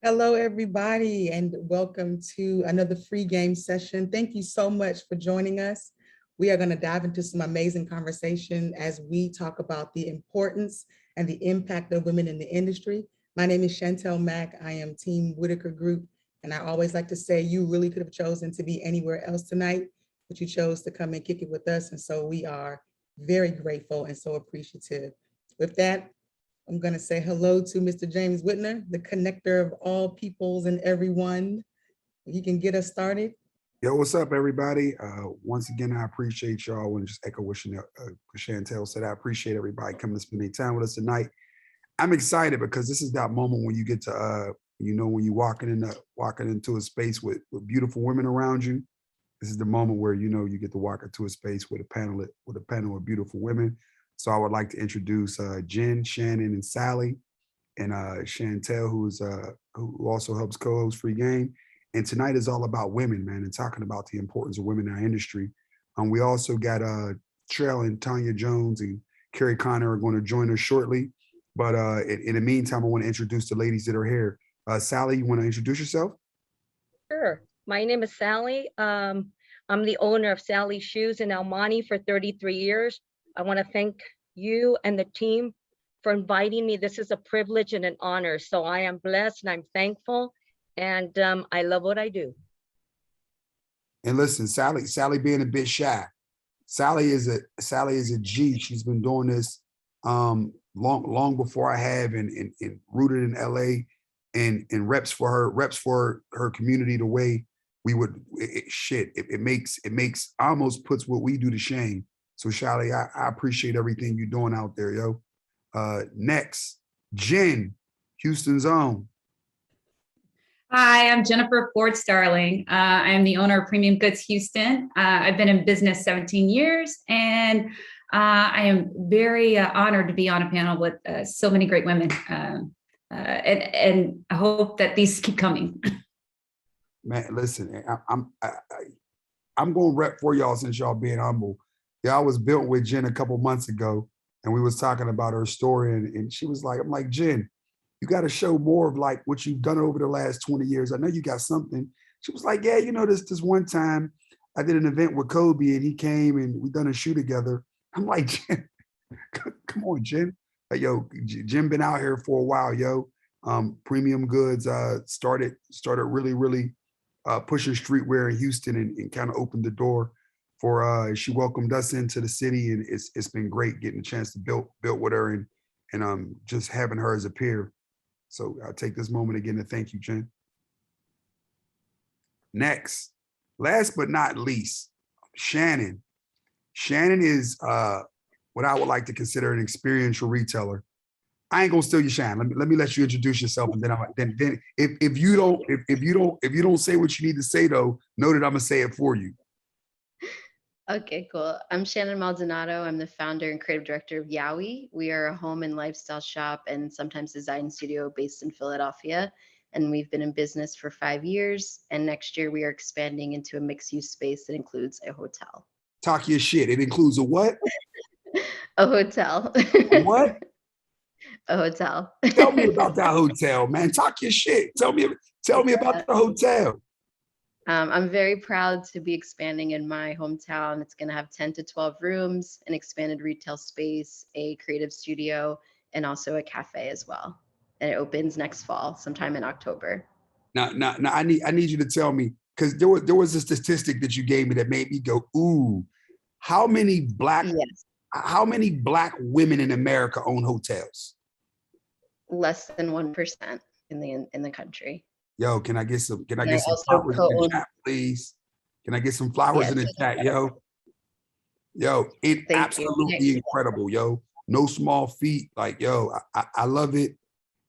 Hello, everybody, and welcome to another free game session. Thank you so much for joining us. We are going to dive into some amazing conversation as we talk about the importance and the impact of women in the industry. My name is Chantel Mack. I am Team Whitaker Group, and I always like to say you really could have chosen to be anywhere else tonight, but you chose to come and kick it with us, and so we are very grateful and so appreciative. With that, I'm going to say hello to Mr. James Whitner, the connector of all peoples and everyone. He can get us started. Yo, what's up, everybody? Once again, I appreciate y'all. I want to just echo what Chantel said. I appreciate everybody coming to spend their time with us tonight. I'm excited because this is that moment when you get to, when you're walking into a space with beautiful women around you. This is the moment where you get to walk into a space with a panel of beautiful women. So I would like to introduce Jen, Shannon, and Sally, and Chantel, who also helps co-host Free Game. And tonight is all about women, man, and talking about the importance of women in our industry. We also got Trell and Tanya Jones and Carrie Connor are going to join us shortly. But in the meantime, I want to introduce the ladies that are here. Sally, you want to introduce yourself? Sure. My name is Sally. I'm the owner of Sally's Shoes in El Monte for 33 years. I want to thank you and the team for inviting me. This is a privilege and an honor. So I am blessed and I'm thankful. And I love what I do. And listen, Sally being a bit shy. Sally is a G. She's been doing this long before I have, and rooted in LA, and reps for her community the way we would. It makes almost puts what we do to shame. So Sally, I appreciate everything you're doing out there, yo. Next, Jen, Houston's own. Hi, I'm Jennifer Ford Starling. I am the owner of Premium Goods Houston. I've been in business 17 years, and I am very honored to be on a panel with so many great women. And I hope that these keep coming. Man, listen, I'm going to rep for y'all since y'all being humble. Yeah, I was built with Jen a couple months ago, and we was talking about her story, and she was like, I'm like, Jen, you got to show more of like what you've done over the last 20 years. I know you got something. She was like, yeah, this one time I did an event with Kobe and he came and we done a shoe together. I'm like, Jen, come on, Jen. Like, yo, Jen been out here for a while, yo. Premium Goods started really pushing streetwear in Houston and kind of opened the door for she welcomed us into the city, and it's been great getting a chance to build with her and just having her as a peer. So I'll take this moment again to thank you, Jen. Next, last but not least, Shannon. Shannon is what I would like to consider an experiential retailer. I ain't gonna steal your shine. Let me let you introduce yourself, and then if you don't say what you need to say though, know that I'm gonna say it for you. Okay, cool. I'm Shannon Maldonado. I'm the founder and creative director of Yowie. We are a home and lifestyle shop and sometimes design studio based in Philadelphia. And we've been in business for 5 years. And next year we are expanding into a mixed use space that includes a hotel. Talk your shit. It includes a what? A hotel. What? A hotel. Tell me about that hotel, man. Talk your shit. Tell me about the hotel. I'm very proud to be expanding in my hometown. It's going to have 10 to 12 rooms, an expanded retail space, a creative studio, and also a cafe as well. And it opens next fall, sometime in October. Now, I need you to tell me, because there was a statistic that you gave me that made me go, ooh, how many black women in America own hotels? Less than 1% in the country. Yo, can I get some flowers in the chat, please? Can I get some flowers in the chat, yo? Yo, it's absolutely incredible, yo. No small feat, like, yo, I love it.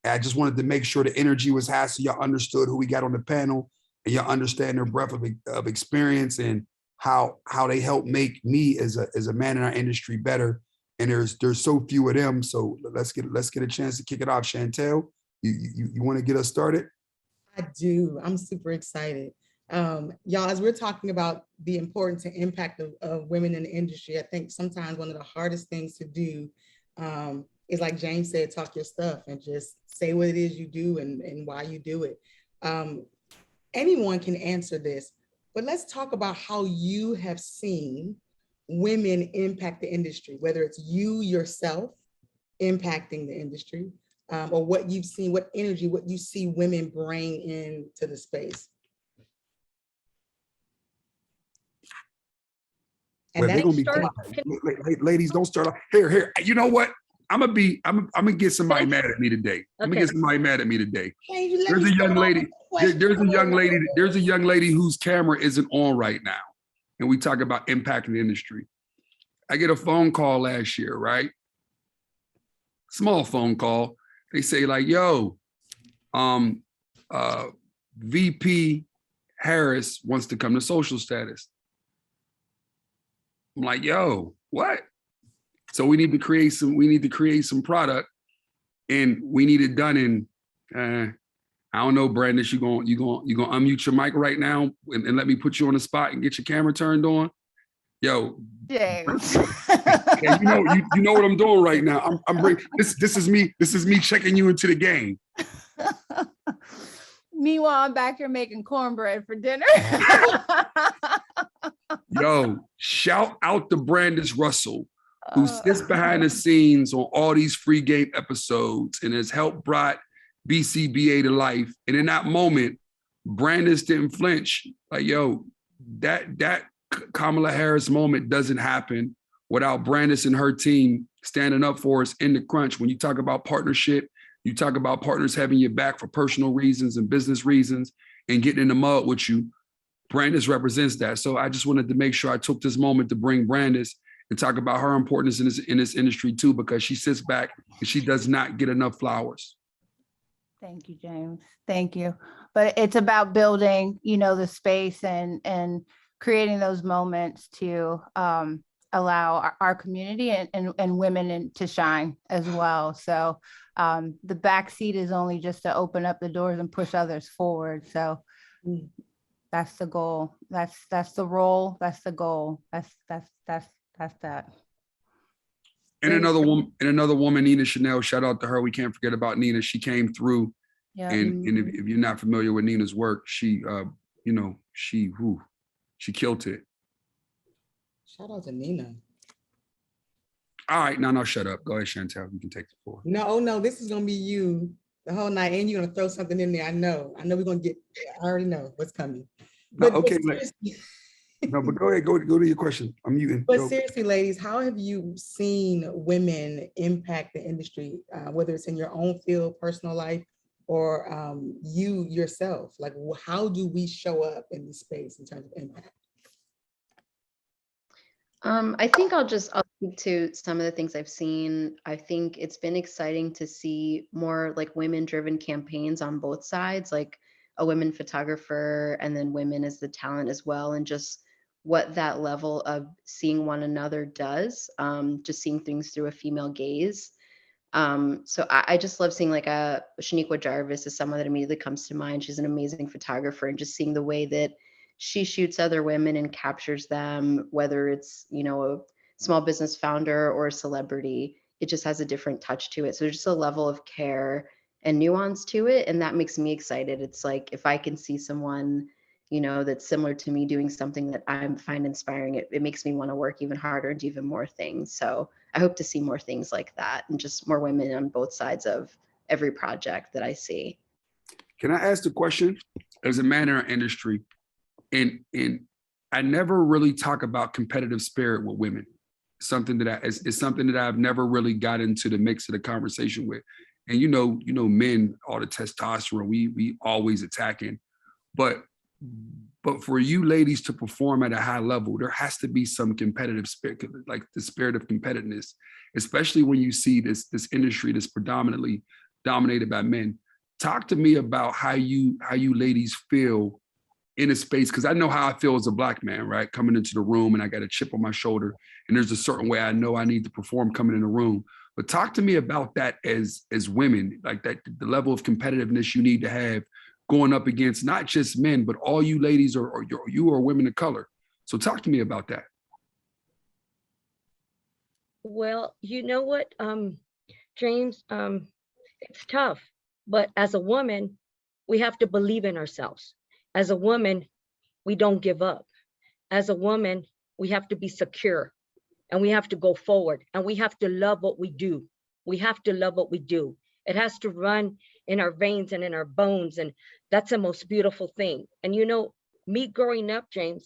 I just wanted to make sure the energy was high so y'all understood who we got on the panel and y'all understand their breadth of experience and how they help make me as a man in our industry better. And there's so few of them. So let's get a chance to kick it off. Chantel, you want to get us started? I do. I'm super excited. Y'all, as we're talking about the importance and impact of women in the industry, I think sometimes one of the hardest things to do is like James said, talk your stuff and just say what it is you do and why you do it. Anyone can answer this, but let's talk about how you have seen women impact the industry, whether it's you yourself impacting the industry, or what you've seen, what energy, what you see women bring into the space. And Well, they're that's gonna be Start- quiet. Ladies, don't start off. Here. You know what? I'm gonna get somebody mad at me today. I'm gonna Okay. get somebody mad at me today. Hey, you let There's me a young start off lady. with a question. There's a young lady whose camera isn't on right now, and we talk about impacting the industry. I get a phone call last year, right? Small phone call. They say like, "Yo, VP Harris wants to come to social status." I'm like, "Yo, what?" So we need to create some product, and we need it done in. I don't know, Brandis. You gonna unmute your mic right now and let me put you on the spot and get your camera turned on. Yo, James. yeah, you know what I'm doing right now. I'm bringing this is me checking you into the game. Meanwhile, I'm back here making cornbread for dinner. Yo, shout out to Brandis Russell, who sits behind the scenes on all these free game episodes and has helped brought BCBA to life. And in that moment, Brandis didn't flinch. Like, yo, that Kamala Harris moment doesn't happen without Brandis and her team standing up for us in the crunch. When you talk about partnership, you talk about partners having your back for personal reasons and business reasons and getting in the mud with you. Brandis represents that. So I just wanted to make sure I took this moment to bring Brandis and talk about her importance in this industry too, because she sits back and she does not get enough flowers. Thank you, James. Thank you. But it's about building, the space and creating those moments to allow our community and women to shine as well. So the backseat is only just to open up the doors and push others forward. So that's the goal. That's the role. That's the goal. That's that. And another woman, Nina Chanel, shout out to her. We can't forget about Nina. She came through. Yeah. And if you're not familiar with Nina's work, she killed it. Shout out to Nina. All right, no, shut up. Go ahead, Chantel. You can take the floor. No, this is gonna be you the whole night, and you're gonna throw something in there. I know we're gonna get. I already know what's coming. But okay, but go ahead, go to your question. I'm muting. But seriously, ladies, how have you seen women impact the industry, whether it's in your own field, personal life, or you yourself? Like, how do we show up in this space in terms of impact? I think I'll speak to some of the things I've seen. I think it's been exciting to see more like women-driven campaigns on both sides, like a women photographer and then women as the talent as well, and just what that level of seeing one another does, just seeing things through a female gaze. So I just love seeing like Shaniqua Jarvis is someone that immediately comes to mind. She's an amazing photographer, and just seeing the way that she shoots other women and captures them, whether it's, a small business founder or a celebrity, it just has a different touch to it. So there's just a level of care and nuance to it. And that makes me excited. It's like, if I can see someone, that's similar to me doing something that I find inspiring, it makes me want to work even harder and do even more things. So I hope to see more things like that and just more women on both sides of every project that I see. Can I ask the question? As a man in our industry, and I never really talk about competitive spirit with women. It's something that I've never really got into the mix of the conversation with. And men, all the testosterone, we always attacking. But for you ladies to perform at a high level, there has to be some competitive spirit, like the spirit of competitiveness, especially when you see this industry that's predominantly dominated by men. Talk to me about how you ladies feel in a space, because I know how I feel as a Black man, right? Coming into the room and I got a chip on my shoulder and there's a certain way I know I need to perform coming in the room. But talk to me about that as women, like that, the level of competitiveness you need to have going up against not just men, but all you ladies or you are women of color. So talk to me about that. Well, you know what, James, it's tough, but as a woman, we have to believe in ourselves. As a woman, we don't give up. As a woman, we have to be secure and we have to go forward and we have to love what we do. We have to love what we do. It has to run in our veins and in our bones. And that's the most beautiful thing. And you know, me growing up, James,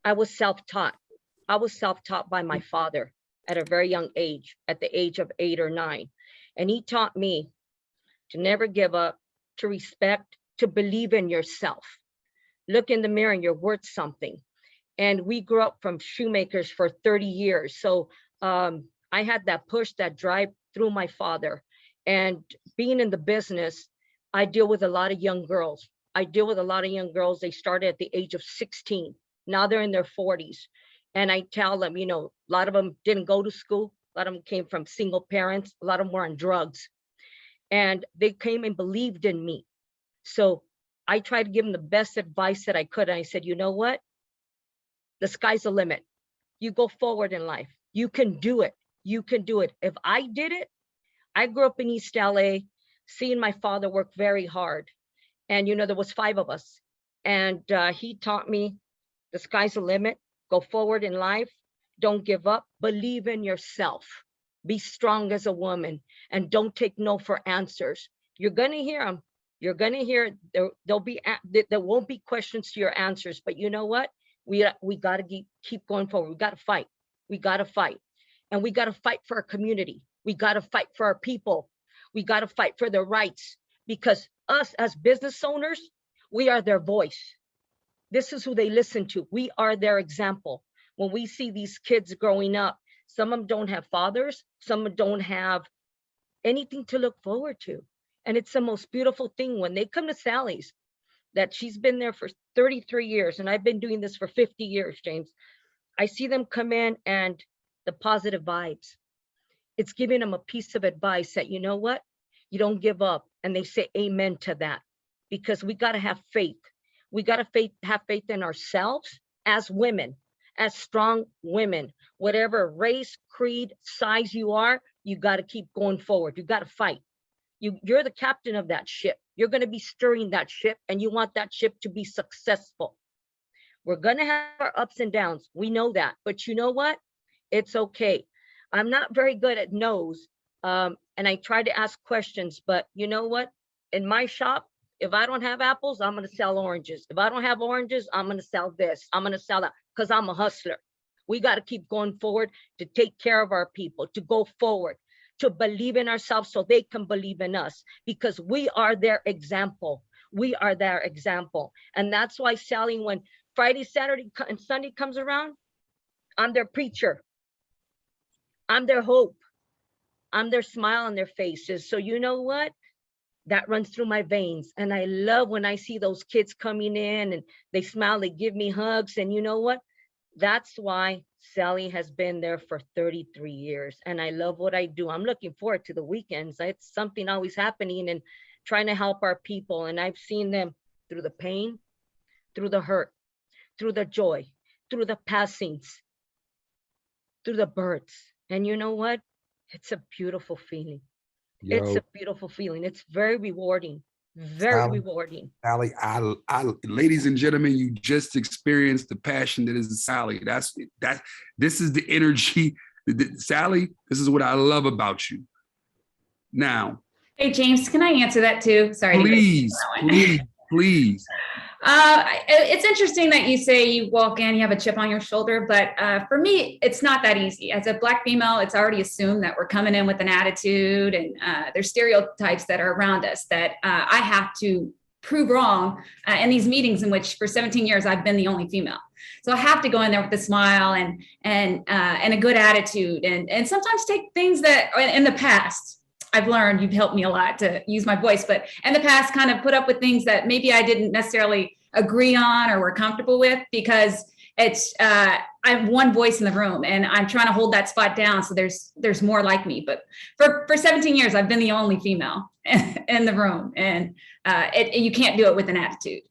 I was self-taught. I was self-taught by my father at a very young age, at the age of 8 or 9. And he taught me to never give up, to respect, to believe in yourself. Look in the mirror and you're worth something. And we grew up from shoemakers for 30 years. So I had that push, that drive through my father. And being in the business, I deal with a lot of young girls. They started at the age of 16. Now they're in their 40s. And I tell them, you know, a lot of them didn't go to school. A lot of them came from single parents. A lot of them were on drugs. And they came and believed in me. So I tried to give them the best advice that I could. And I said, you know what? The sky's the limit. You go forward in life. You can do it. You can do it. If I did it, I grew up in East LA, seeing my father work very hard. And, you know, there was 5 of us. And he taught me the sky's the limit. Go forward in life. Don't give up. Believe in yourself. Be strong as a woman and don't take no for answers. You're going to hear them. You're going to hear there won't be questions to your answers. But you know what? We got to keep going forward. We got to fight. We got to fight. And we got to fight for our community. We got to fight for our people. We got to fight for their rights, because us as business owners, we are their voice. This is who they listen to. We are their example. When we see these kids growing up, some of them don't have fathers, some of them don't have anything to look forward to. And it's the most beautiful thing when they come to Sally's, that she's been there for 33 years and I've been doing this for 50 years, James. I see them come in and the positive vibes. It's giving them a piece of advice that, you know what? You don't give up. And they say amen to that, because we got to have faith. We got to have faith in ourselves as women, as strong women. Whatever race, creed, size you are, you got to keep going forward. You got to fight. You're the captain of that ship. You're going to be steering that ship, and you want that ship to be successful. We're going to have our ups and downs. We know that. But you know what? It's okay. I'm not very good at no's, and I try to ask questions. But you know what? In my shop, if I don't have apples, I'm going to sell oranges. If I don't have oranges, I'm going to sell this. I'm going to sell that, because I'm a hustler. We got to keep going forward to take care of our people, to go forward, to believe in ourselves so they can believe in us, because we are their example. We are their example. And that's why, Sally, when Friday, Saturday, and Sunday comes around, I'm their preacher. I'm their hope. I'm their smile on their faces. So you know what? That runs through my veins. And I love when I see those kids coming in and they smile, they give me hugs. And you know what? That's why Sally has been there for 33 years. And I love what I do. I'm looking forward to the weekends. It's something always happening and trying to help our people. And I've seen them through the pain, through the hurt, through the joy, through the passings, through the births. And you know what? It's a beautiful feeling. It's a beautiful feeling. It's very rewarding. Very rewarding. Sally, ladies and gentlemen, you just experienced the passion that is Sally. This is the energy. Sally, this is what I love about you. Now, Hey, James, can I answer that too? Sorry. Please. It's interesting that you say you walk in, you have a chip on your shoulder, but for me, it's not that easy. As a Black female, it's already assumed that we're coming in with an attitude, and there's stereotypes that are around us that I have to prove wrong in these meetings in which for 17 years, I've been the only female. So I have to go in there with a smile and a good attitude, and sometimes take things that in the past, I've learned, you've helped me a lot to use my voice, but in the past kind of put up with things that maybe I didn't necessarily agree on or were comfortable with, because it's, I have one voice in the room and I'm trying to hold that spot down. So there's more like me, but for 17 years, I've been the only female in the room, and you can't do it with an attitude.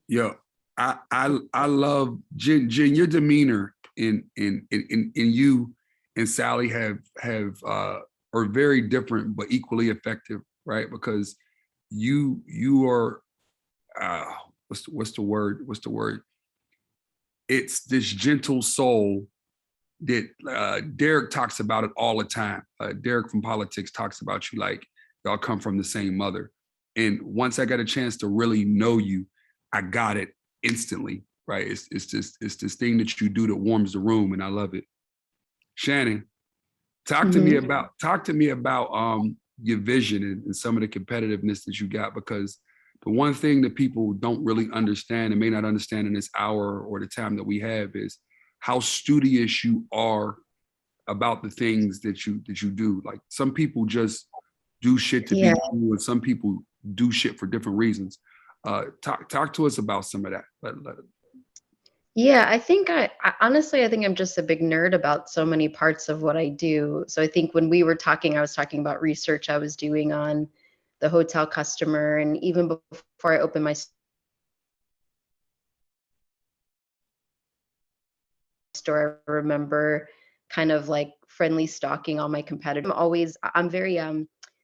Yo, I love Jen, your demeanor in you and Sally have are very different, but equally effective, right? Because you are, what's the word? It's this gentle soul that Derek talks about it all the time. Derek from Politics talks about you like y'all come from the same mother. And once I got a chance to really know you, I got it instantly, right? It's this thing that you do that warms the room, and I love it. Shannon, talk to me about your vision and some of the competitiveness that you got, because the one thing that people don't really understand and may not understand in this hour or the time that we have is how studious you are about the things that you do. Like some people just do shit to be cool, and some people do shit for different reasons. Talk to us about some of that. Yeah, I think honestly, I think I'm just a big nerd about so many parts of what I do. So I think when we were talking, I was talking about research I was doing on the hotel customer. And even before I opened my store, I remember kind of like friendly stalking all my competitors. I'm very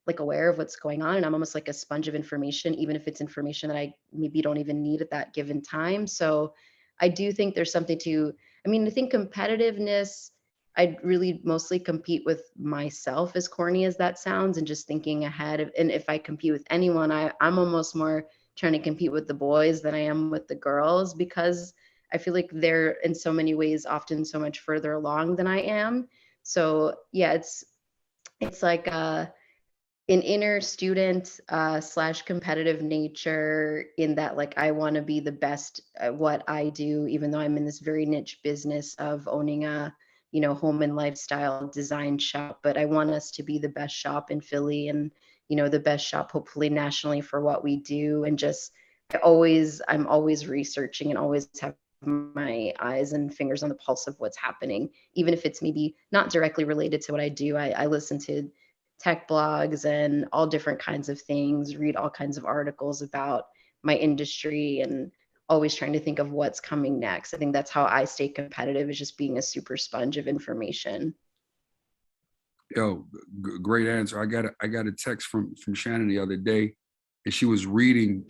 like aware of what's going on, and I'm almost like a sponge of information, even if it's information that I maybe don't even need at that given time. So I do think there's something to, I mean, I think competitiveness, I really mostly compete with myself, as corny as that sounds, and just thinking ahead. And if I compete with anyone, I'm almost more trying to compete with the boys than I am with the girls, because I feel like they're in so many ways often so much further along than I am. So yeah, it's like an inner student slash competitive nature, in that like I want to be the best at what I do, even though I'm in this very niche business of owning a, you know, home and lifestyle design shop. But I want us to be the best shop in Philly, and, you know, the best shop hopefully nationally for what we do. And just I'm always researching and always have my eyes and fingers on the pulse of what's happening, even if it's maybe not directly related to what I do. I listen to tech blogs and all different kinds of things, read all kinds of articles about my industry, and always trying to think of what's coming next. I think that's how I stay competitive, is just being a super sponge of information. Yo, great answer. I got a text from Shannon the other day, and she was reading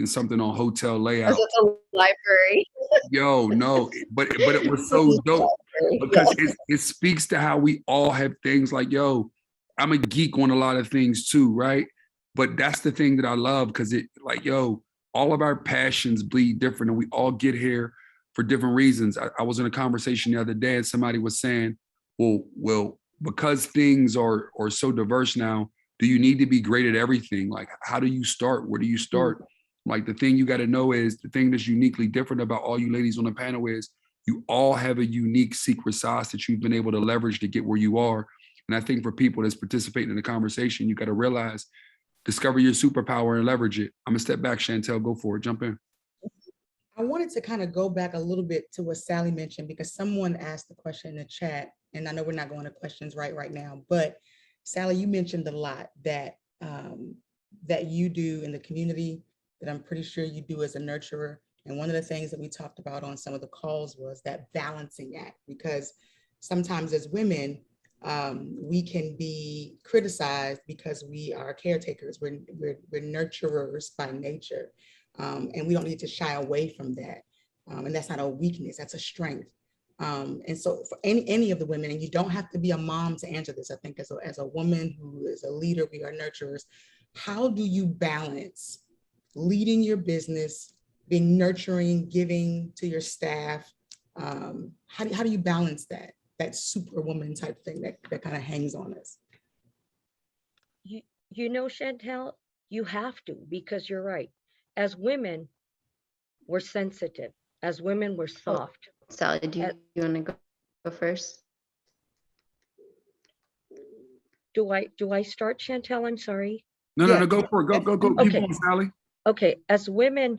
something on hotel layout. It's a library. Yo, no, but it was so dope, because it speaks to how we all have things like, yo, I'm a geek on a lot of things too, right? But that's the thing that I love, because it like, yo, all of our passions bleed different, and we all get here for different reasons. I was in a conversation the other day, and somebody was saying, well, because things are so diverse now, do you need to be great at everything? Like, how do you start? Where do you start? Like, the thing you got to know is, the thing that's uniquely different about all you ladies on the panel is you all have a unique secret sauce that you've been able to leverage to get where you are. And I think for people that's participating in the conversation, you got to realize, discover your superpower and leverage it. I'm gonna step back, Chantel, go for it, jump in. I wanted to kind of go back a little bit to what Sally mentioned, because someone asked the question in the chat, and I know we're not going to questions right now, but Sally, you mentioned a lot that that you do in the community, that I'm pretty sure you do as a nurturer. And one of the things that we talked about on some of the calls was that balancing act, because sometimes as women, we can be criticized because we are caretakers, we're nurturers by nature, and we don't need to shy away from that. And that's not a weakness, that's a strength. And so for any of the women, and you don't have to be a mom to answer this, I think as a woman who is a leader, we are nurturers. How do you balance leading your business, being nurturing, giving to your staff? How do you balance that superwoman type thing that kind of hangs on us? You know, Chantel, you have to, because you're right. As women, we're sensitive. As women, we're soft. Sally, do you want to go first? Do I start, Chantel? I'm sorry. No, go for it. Go. Okay. Keep going, Sally. Okay, as women,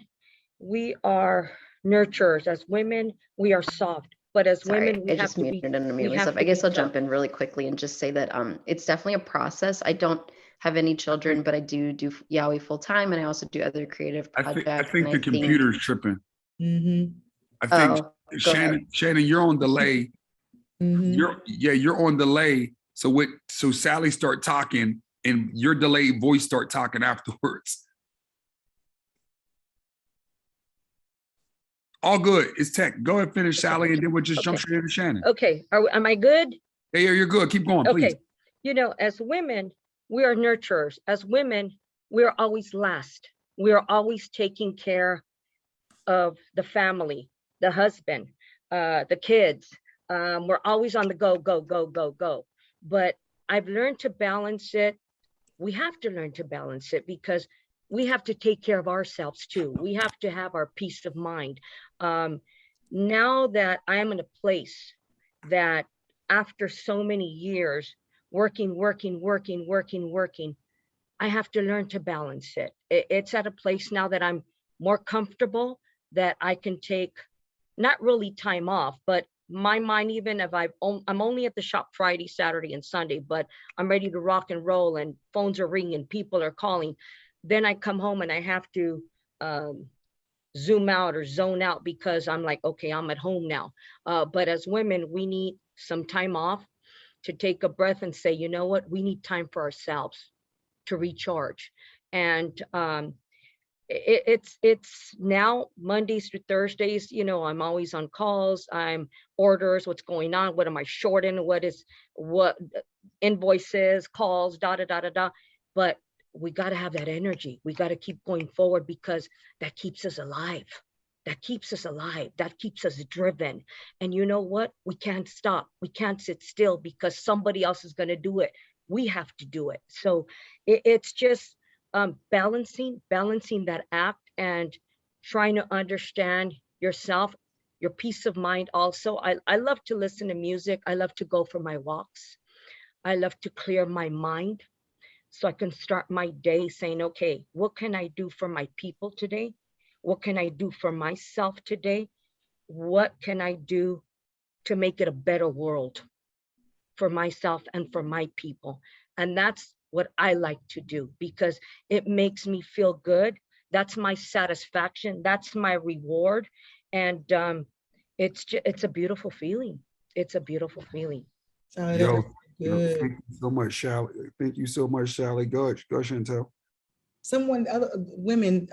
we are nurturers. As women, we are soft. But as women, we have to be. I guess I'll jump in really quickly and just say that it's definitely a process. I don't have any children, but I do Yowie full time, and I also do other creative projects. I think the computer's tripping. Mm-hmm. I think Shannon, you're on delay. Mm-hmm. You're on delay, So Sally start talking and your delayed voice start talking afterwards. All good. It's tech. Go ahead, finish, Sally, and then we'll just jump Okay. straight into Shannon. Okay, am I good? Hey, you're good. Keep going, please. Okay, you know, as women, we are nurturers. As women, we're always last. We are always taking care of the family, the husband, the kids. We're always on the go, go, go, go, go. But I've learned to balance it. We have to learn to balance it because we have to take care of ourselves too. We have to have our peace of mind. Now that I am in a place that after so many years working, I have to learn to balance it. It's at a place now that I'm more comfortable, that I can take not really time off, but my mind, even if I'm only at the shop Friday, Saturday, and Sunday, but I'm ready to rock and roll and phones are ringing, people are calling. Then I come home and I have to zoom out or zone out because I'm like, okay, I'm at home now. But as women, we need some time off to take a breath and say, you know what, we need time for ourselves to recharge. And it's now Mondays through Thursdays, you know, I'm always on calls, I'm orders, what's going on, what am I short in, what invoices, calls, but we got to have that energy. We got to keep going forward because that keeps us alive. That keeps us driven. And you know what? We can't stop. We can't sit still because somebody else is going to do it. We have to do it. So it's just balancing that act and trying to understand yourself, your peace of mind. Also, I love to listen to music. I love to go for my walks. I love to clear my mind so I can start my day saying, okay, what can I do for my people today? What can I do for myself today? What can I do to make it a better world for myself and for my people? And that's what I like to do because it makes me feel good. That's my satisfaction. That's my reward. And it's a beautiful feeling. It's a beautiful feeling. Yo, thank you so much, Sally. Thank you so much, Sally. Go Chantel. Other women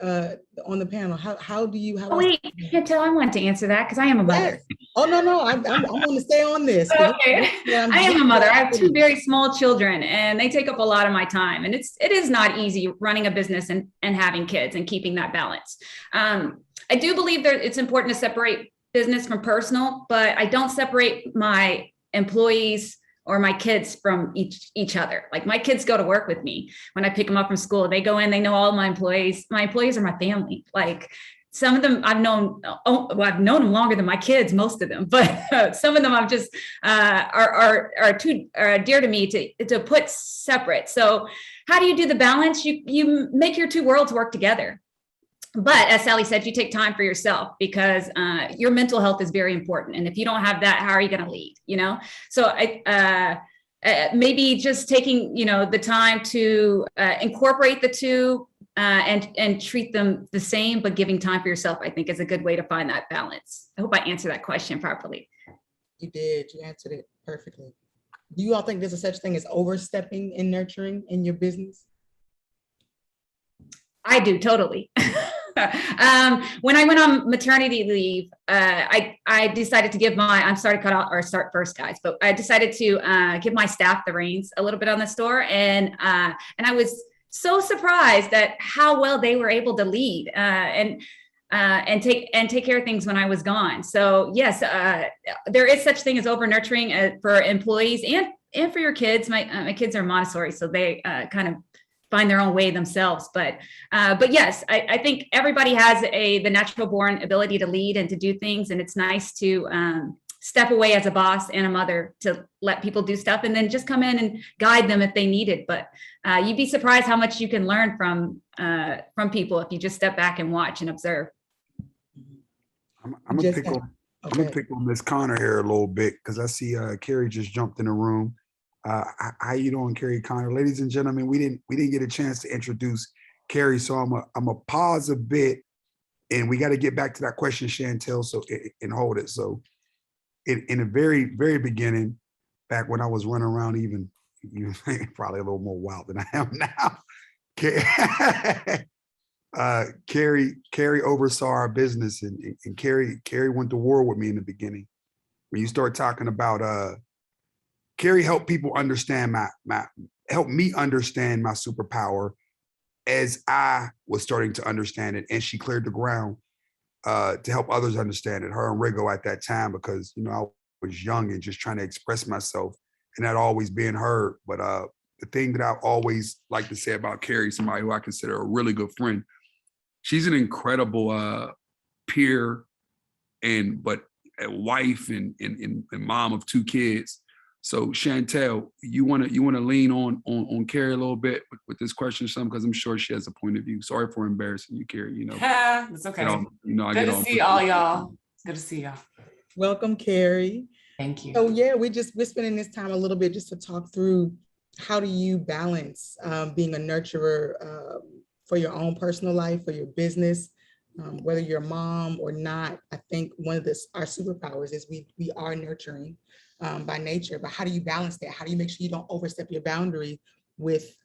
on the panel, how do you, how Oh, wait, Chantel, I wanted to answer that because I am a mother. Yes. Oh, no, I'm going to stay on this. Okay. I am a mother. I have two very small children and they take up a lot of my time. And it is not easy running a business and having kids and keeping that balance. I do believe that it's important to separate business from personal, but I don't separate my employees or my kids from each other. Like my kids go to work with me when I pick them up from school. They go in, they know all my employees. My employees are my family. Like some of them I've known them longer than my kids, most of them, but some of them I've just are too dear to me to put separate. So how do you do the balance? You make your two worlds work together. But as Sally said, you take time for yourself because your mental health is very important. And if you don't have that, how are you going to lead? You know, so maybe just taking, the time to incorporate the two and treat them the same, but giving time for yourself, I think is a good way to find that balance. I hope I answered that question properly. You did. You answered it perfectly. Do you all think there's a such thing as overstepping in nurturing in your business? I do, totally. When I went on maternity leave, I decided to give I'm sorry to cut out or start first, guys, but I decided to give my staff the reins a little bit on the store. And I was so surprised at how well they were able to lead and take care of things when I was gone. So yes, there is such thing as over nurturing for employees and for your kids. My kids are Montessori, so they kind of find their own way themselves. But yes, I think everybody has the natural born ability to lead and to do things. And it's nice to step away as a boss and a mother to let people do stuff and then just come in and guide them if they need it. But you'd be surprised how much you can learn from people if you just step back and watch and observe. I'm gonna pick on Miss Connor here a little bit because I see Carrie just jumped in the room. How you doing, Carrie Connor? Ladies and gentlemen, we didn't get a chance to introduce Carrie, so I'm a pause a bit, and we got to get back to that question, Chantel. So and hold it. So, in the very beginning, back when I was running around even probably a little more wild than I am now. Carrie oversaw our business, and Carrie went to war with me in the beginning. When you start talking about Carrie helped people understand helped me understand my superpower as I was starting to understand it, and she cleared the ground to help others understand it. Her and Rigo at that time, because I was young and just trying to express myself, and not always being heard. But the thing that I always like to say about Carrie, somebody who I consider a really good friend, she's an incredible peer, but a wife and mom of 2 kids. So Chantel, you want to lean on Carrie a little bit with this question or something, because I'm sure she has a point of view. Sorry for embarrassing you, Carrie. It's okay. I Good get to all see all y'all. Good to see y'all. Welcome, Carrie. Thank you. So yeah, we're spending this time a little bit just to talk through how do you balance being a nurturer for your own personal life, for your business, whether you're a mom or not. I think one of our superpowers is we are nurturing by nature, but how do you balance that? How do you make sure you don't overstep your boundary with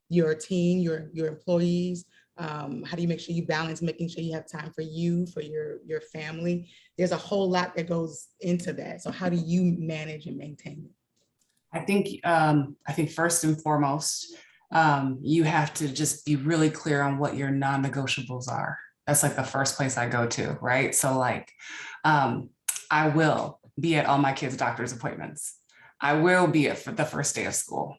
your team, your employees? How do you make sure you balance making sure you have time for you, for your family? There's a whole lot that goes into that. So how do you manage and maintain it? I think first and foremost, you have to just be really clear on what your non-negotiables are. That's like the first place I go to, right? So like, I will be at all my kids' doctor's appointments. I will be at the first day of school.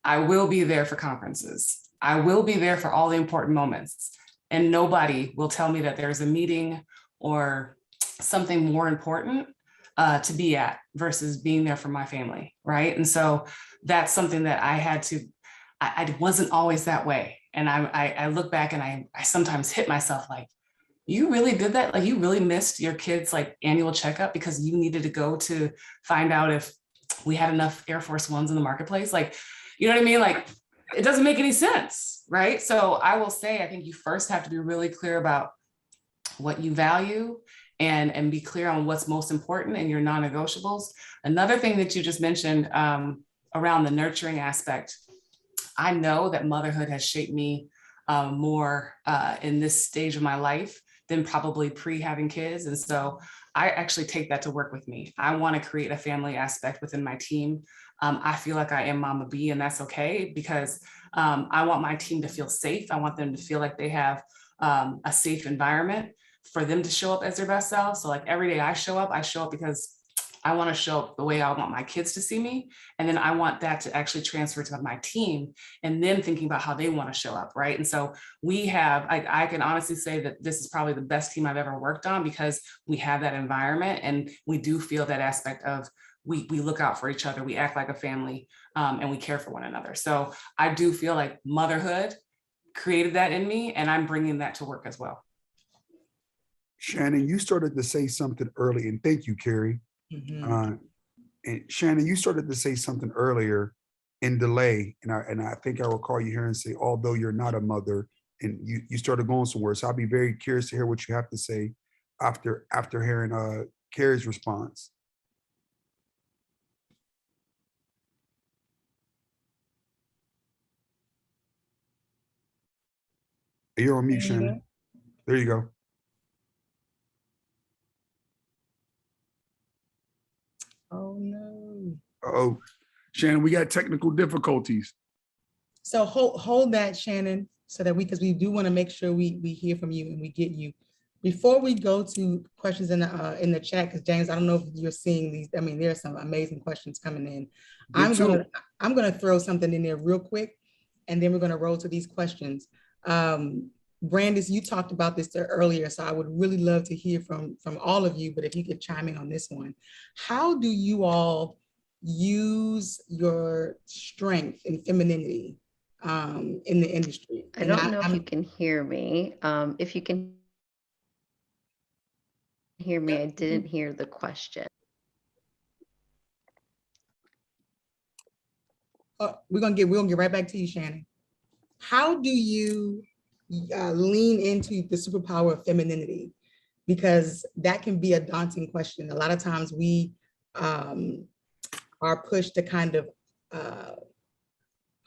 I will be there for conferences. I will be there for all the important moments. And nobody will tell me that there's a meeting or something more important to be at versus being there for my family, right? And so that's something that I had to, I wasn't always that way. And I look back and I sometimes hit myself like, you really did that? Like you really missed your kids' like annual checkup because you needed to go to find out if we had enough Air Force Ones in the marketplace? Like, you know what I mean? Like, it doesn't make any sense, right? So I will say, I think you first have to be really clear about what you value and be clear on what's most important and your non-negotiables. Another thing that you just mentioned around the nurturing aspect, I know that motherhood has shaped me more in this stage of my life than probably pre-having kids. And so I actually take that to work with me. I want to create a family aspect within my team. I feel like I am Mama B, and that's okay, because I want my team to feel safe. I want them to feel like they have a safe environment for them to show up as their best self. So like every day I show up because I want to show up the way I want my kids to see me. And then I want that to actually transfer to my team and them thinking about how they want to show up, right? And so we have, I can honestly say that this is probably the best team I've ever worked on, because we have that environment and we do feel that aspect of we look out for each other, we act like a family, and we care for one another. So I do feel like motherhood created that in me, and I'm bringing that to work as well. Shannon, you started to say something early, and thank you, Carrie. Mm-hmm. And Shannon, you started to say something earlier in delay, and I think I recall you hearing say, although you're not a mother, and you started going somewhere. So I'll be very curious to hear what you have to say after hearing Carrie's response. You're on mute, Shannon. There you go. Oh no. Oh, Shannon, we got technical difficulties. So hold that, Shannon, so that because we do want to make sure we hear from you and we get you. Before we go to questions in the chat, because James, I don't know if you're seeing these. I mean, there are some amazing questions coming in. I'm gonna throw something in there real quick, and then we're gonna roll to these questions. Brandis, you talked about this earlier, so I would really love to hear from all of you, but if you could chime in on this one. How do you all use your strength and femininity in the industry? I don't know if you can hear me. If you can hear me, I didn't hear the question. We're gonna get right back to you, Shannon. How do you lean into the superpower of femininity? Because that can be a daunting question. A lot of times we are pushed to kind of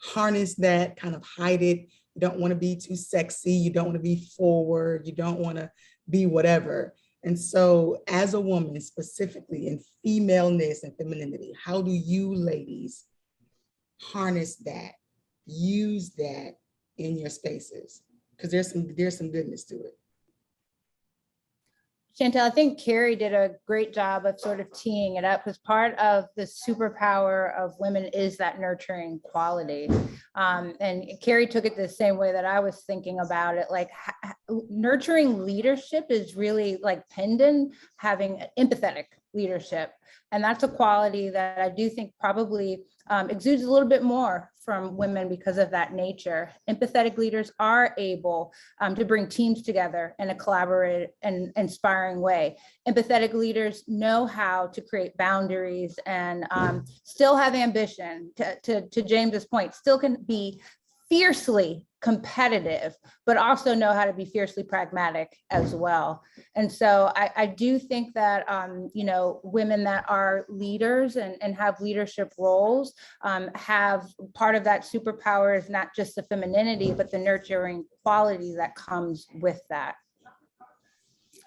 harness that, kind of hide it. You don't want to be too sexy. You don't want to be forward. You don't want to be whatever. And so as a woman, specifically in femaleness and femininity, how do you ladies harness that, use that in your spaces? Because there's some goodness to it. Chantel, I think Carrie did a great job of sort of teeing it up, because part of the superpower of women is that nurturing quality. And Carrie took it the same way that I was thinking about it. Like nurturing leadership is really like pinned in having empathetic leadership. And that's a quality that I do think probably exudes a little bit more from women because of that nature. Empathetic leaders are able to bring teams together in a collaborative and inspiring way. Empathetic leaders know how to create boundaries and still have ambition, to James's point, still can be fiercely competitive, but also know how to be fiercely pragmatic as well. And so I do think that, women that are leaders and have leadership roles have part of that superpower is not just the femininity, but the nurturing quality that comes with that.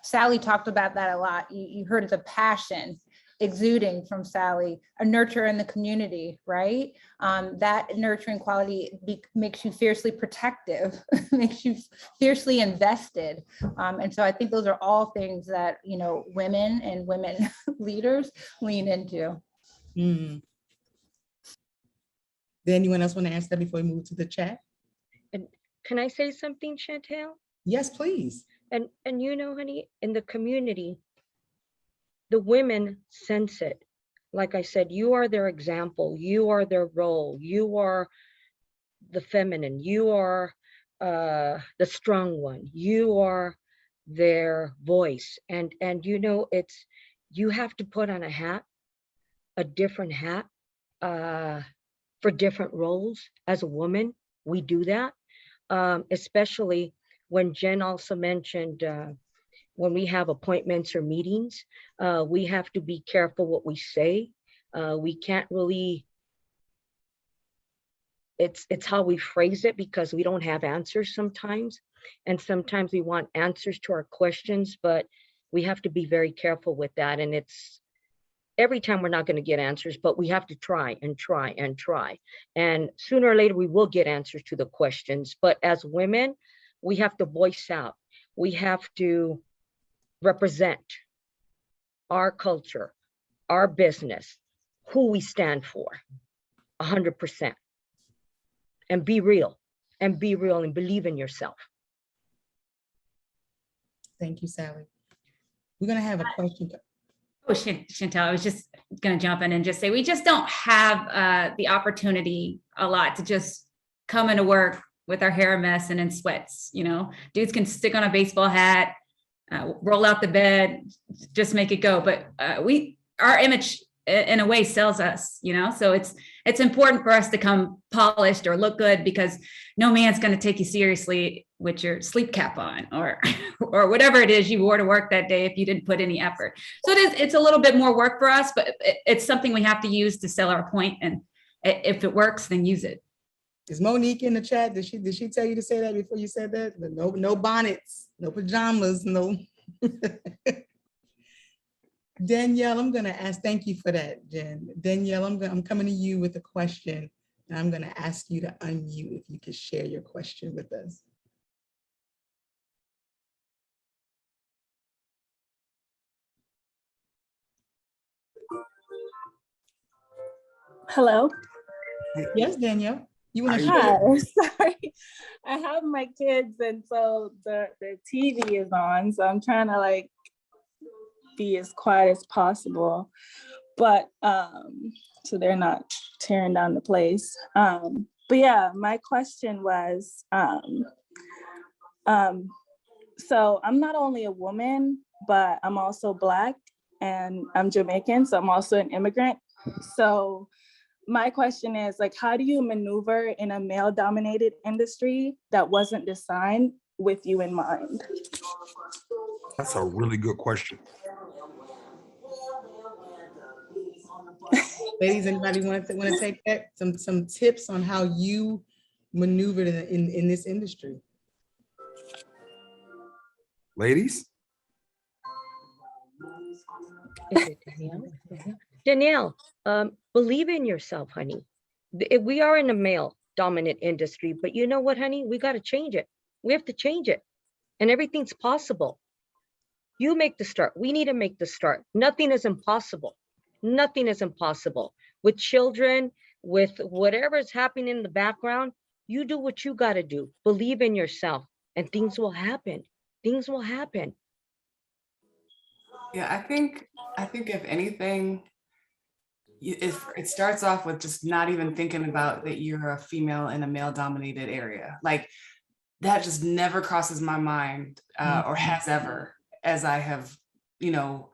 Sally talked about that a lot. You heard the passion exuding from Sally, a nurturer in the community, right? That nurturing quality makes you fiercely protective, makes you fiercely invested. And so I think those are all things that, women and women leaders lean into. Mm. Then anyone else want to answer that before we move to the chat? And can I say something, Chantel? Yes, please. And honey, in the community, the women sense it. Like I said, you are their example. You are their role. You are the feminine. You are the strong one. You are their voice. And you have to put on a different hat for different roles. As a woman, we do that, especially when Jen also mentioned when we have appointments or meetings, we have to be careful what we say. We can't really, it's how we phrase it, because we don't have answers sometimes. And sometimes we want answers to our questions, but we have to be very careful with that. And it's every time we're not going to get answers, but we have to try and try and try. And sooner or later, we will get answers to the questions. But as women, we have to voice out. We have to represent our culture, our business, who we stand for, 100%. And be real, and believe in yourself. Thank you, Sally. We're going to have a question. Oh, Chantel, I was just going to jump in and just say, we just don't have the opportunity a lot to just come into work with our hair a mess and in sweats. Dudes can stick on a baseball hat, roll out the bed, just make it go. But our image in a way sells us, so it's important for us to come polished or look good, because no man's going to take you seriously with your sleep cap on or whatever it is you wore to work that day if you didn't put any effort. So it's a little bit more work for us, but it's something we have to use to sell our point. And if it works, then use it. Is Monique in the chat? Did she tell you to say that before you said that? No bonnets, no pajamas, no. Danielle, I'm going to ask, thank you for that, Jen. Danielle, I'm coming to you with a question, and I'm going to ask you to unmute if you could share your question with us. Hello. Yes, Danielle. You want to Hi. share? Sorry, I have my kids, and so the TV is on, so I'm trying to be as quiet as possible, but so they're not tearing down the place. But yeah, my question was, so I'm not only a woman, but I'm also Black, and I'm Jamaican, so I'm also an immigrant. So my question is, how do you maneuver in a male-dominated industry that wasn't designed with you in mind? That's a really good question. Ladies, anybody want to take that? Some tips on how you maneuvered in this industry? Ladies? Is it Danielle? Danielle, believe in yourself, honey. We are in a male dominant industry, but you know what, honey? We got to change it. We have to change it, and everything's possible. You make the start. We need to make the start. Nothing is impossible. Nothing is impossible. With children, with whatever is happening in the background, you do what you got to do. Believe in yourself, and things will happen. Things will happen. Yeah, I think if anything, if it starts off with just not even thinking about that you're a female in a male dominated area. Like that just never crosses my mind or has ever, as I have, you know,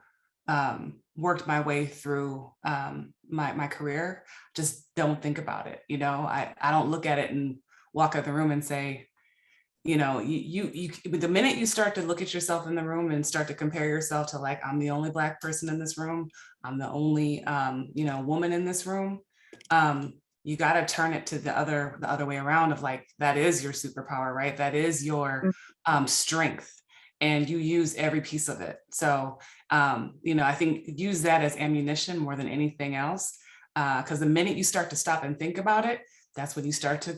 worked my way through my career. Just don't think about it. You know, I don't look at it and walk out the room and say, you know, you the minute you start to look at yourself in the room and start to compare yourself to like, I'm the only Black person in this room, I'm the only you know, woman in this room, you got to turn it to the other way around of like, that is your superpower, right? That is your strength, and you use every piece of it. So you know, I think use that as ammunition more than anything else, because the minute you start to stop and think about it, that's when you start to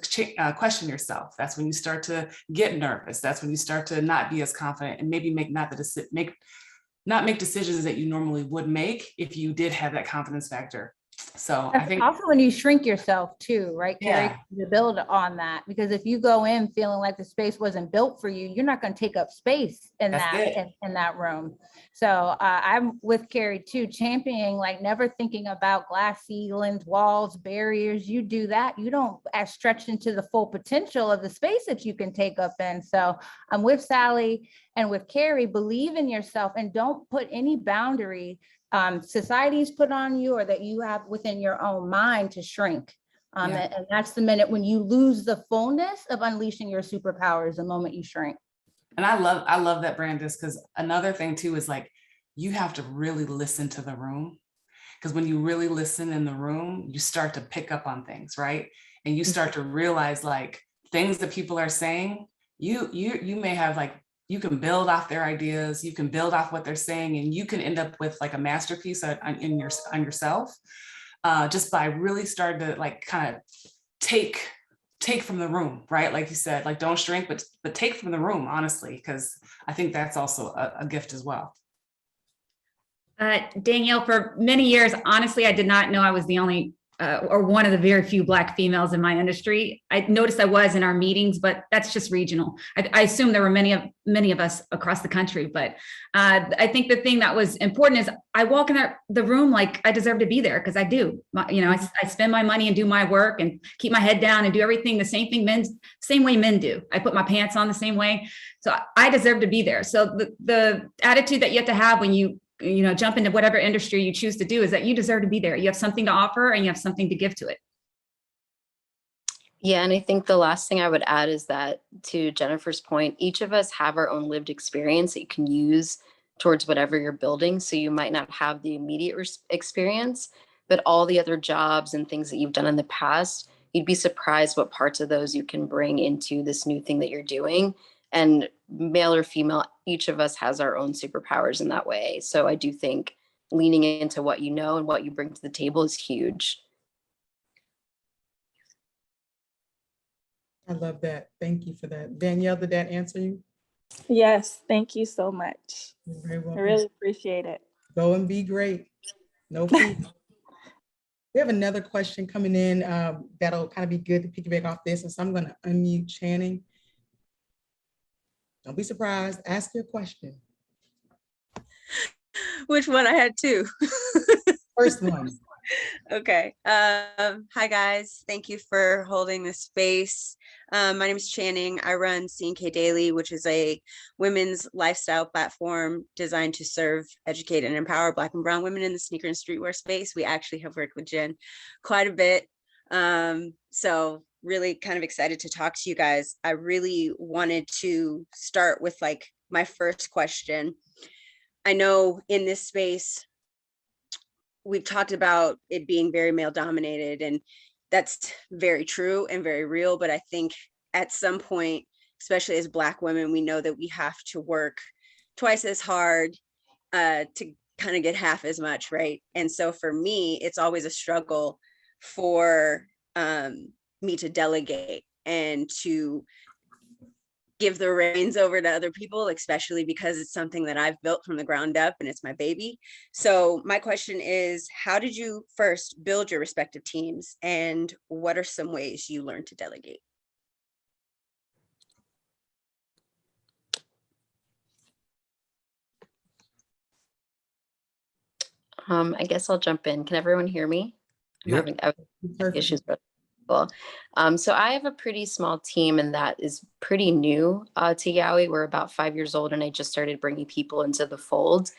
question yourself. That's when you start to get nervous. That's when you start to not be as confident and maybe not make decisions that you normally would make if you did have that confidence factor. So I think also when you shrink yourself too, right, Carrie, Yeah. to build on that, because if you go in feeling like the space wasn't built for you, you're not going to take up space in That's that it. in that room. So I'm with Carrie too, championing like never thinking about glass ceilings, walls, barriers. You do that, you don't stretch into the full potential of the space that you can take up in. So I'm with Sally and with Carrie. Believe in yourself and don't put any boundary society's put on you or that you have within your own mind to shrink. Yeah. And that's the minute when you lose the fullness of unleashing your superpowers, the moment you shrink. And I love that, Brandis, because another thing too is like, you have to really listen to the room. Because when you really listen in the room, you start to pick up on things, right? And you start to realize like things that people are saying, you may have like, you can build off their ideas, you can build off what they're saying, and you can end up with like a masterpiece on yourself, just by really starting to like kind of take from the room, right? Like you said, like don't shrink, but take from the room, honestly, because I think that's also a gift as well. Danielle, for many years, honestly, I did not know I was the only or one of the very few Black females in my industry. I noticed I was in our meetings, but that's just regional. I assume there were many of us across the country, but I think the thing that was important is I walk in the room like I deserve to be there, because I do. You know, I spend my money and do my work and keep my head down and do everything the same way men do. I put my pants on the same way. So I deserve to be there. So the attitude that you have to have when you jump into whatever industry you choose to do is that you deserve to be there. You have something to offer and you have something to give to it. Yeah, and I think the last thing I would add is that, to Jennifer's point, each of us have our own lived experience that you can use towards whatever you're building. So you might not have the immediate experience, but all the other jobs and things that you've done in the past, you'd be surprised what parts of those you can bring into this new thing that you're doing. And male or female, each of us has our own superpowers in that way. So I do think leaning into what you know and what you bring to the table is huge. I love that. Thank you for that. Danielle, did that answer you? Yes, thank you so much. You're very I welcome. really appreciate it. Go and be great. No fear. We have another question coming in that'll kind of be good to piggyback off this. And so I'm going to unmute Channing. Don't be surprised. Ask your question. Which one? I had two. First one. Okay. Hi guys. Thank you for holding this space. My name is Channing. I run C&K Daily, which is a women's lifestyle platform designed to serve, educate, and empower Black and brown women in the sneaker and streetwear space. We actually have worked with Jen quite a bit. So really kind of excited to talk to you guys. I really wanted to start with like my first question. I know in this space, we've talked about it being very male dominated, and that's very true and very real. But I think at some point, especially as Black women, we know that we have to work twice as hard to kind of get half as much, right? And so for me, it's always a struggle for me to delegate and to give the reins over to other people, especially because it's something that I've built from the ground up and it's my baby. So my question is, how did you first build your respective teams, and what are some ways you learned to delegate? I guess I'll jump in. Can everyone hear me? I'm Yep. having issues with people. So I have a pretty small team, and that is pretty new to Yowie. We're about 5 years old, and I just started bringing people into the fold.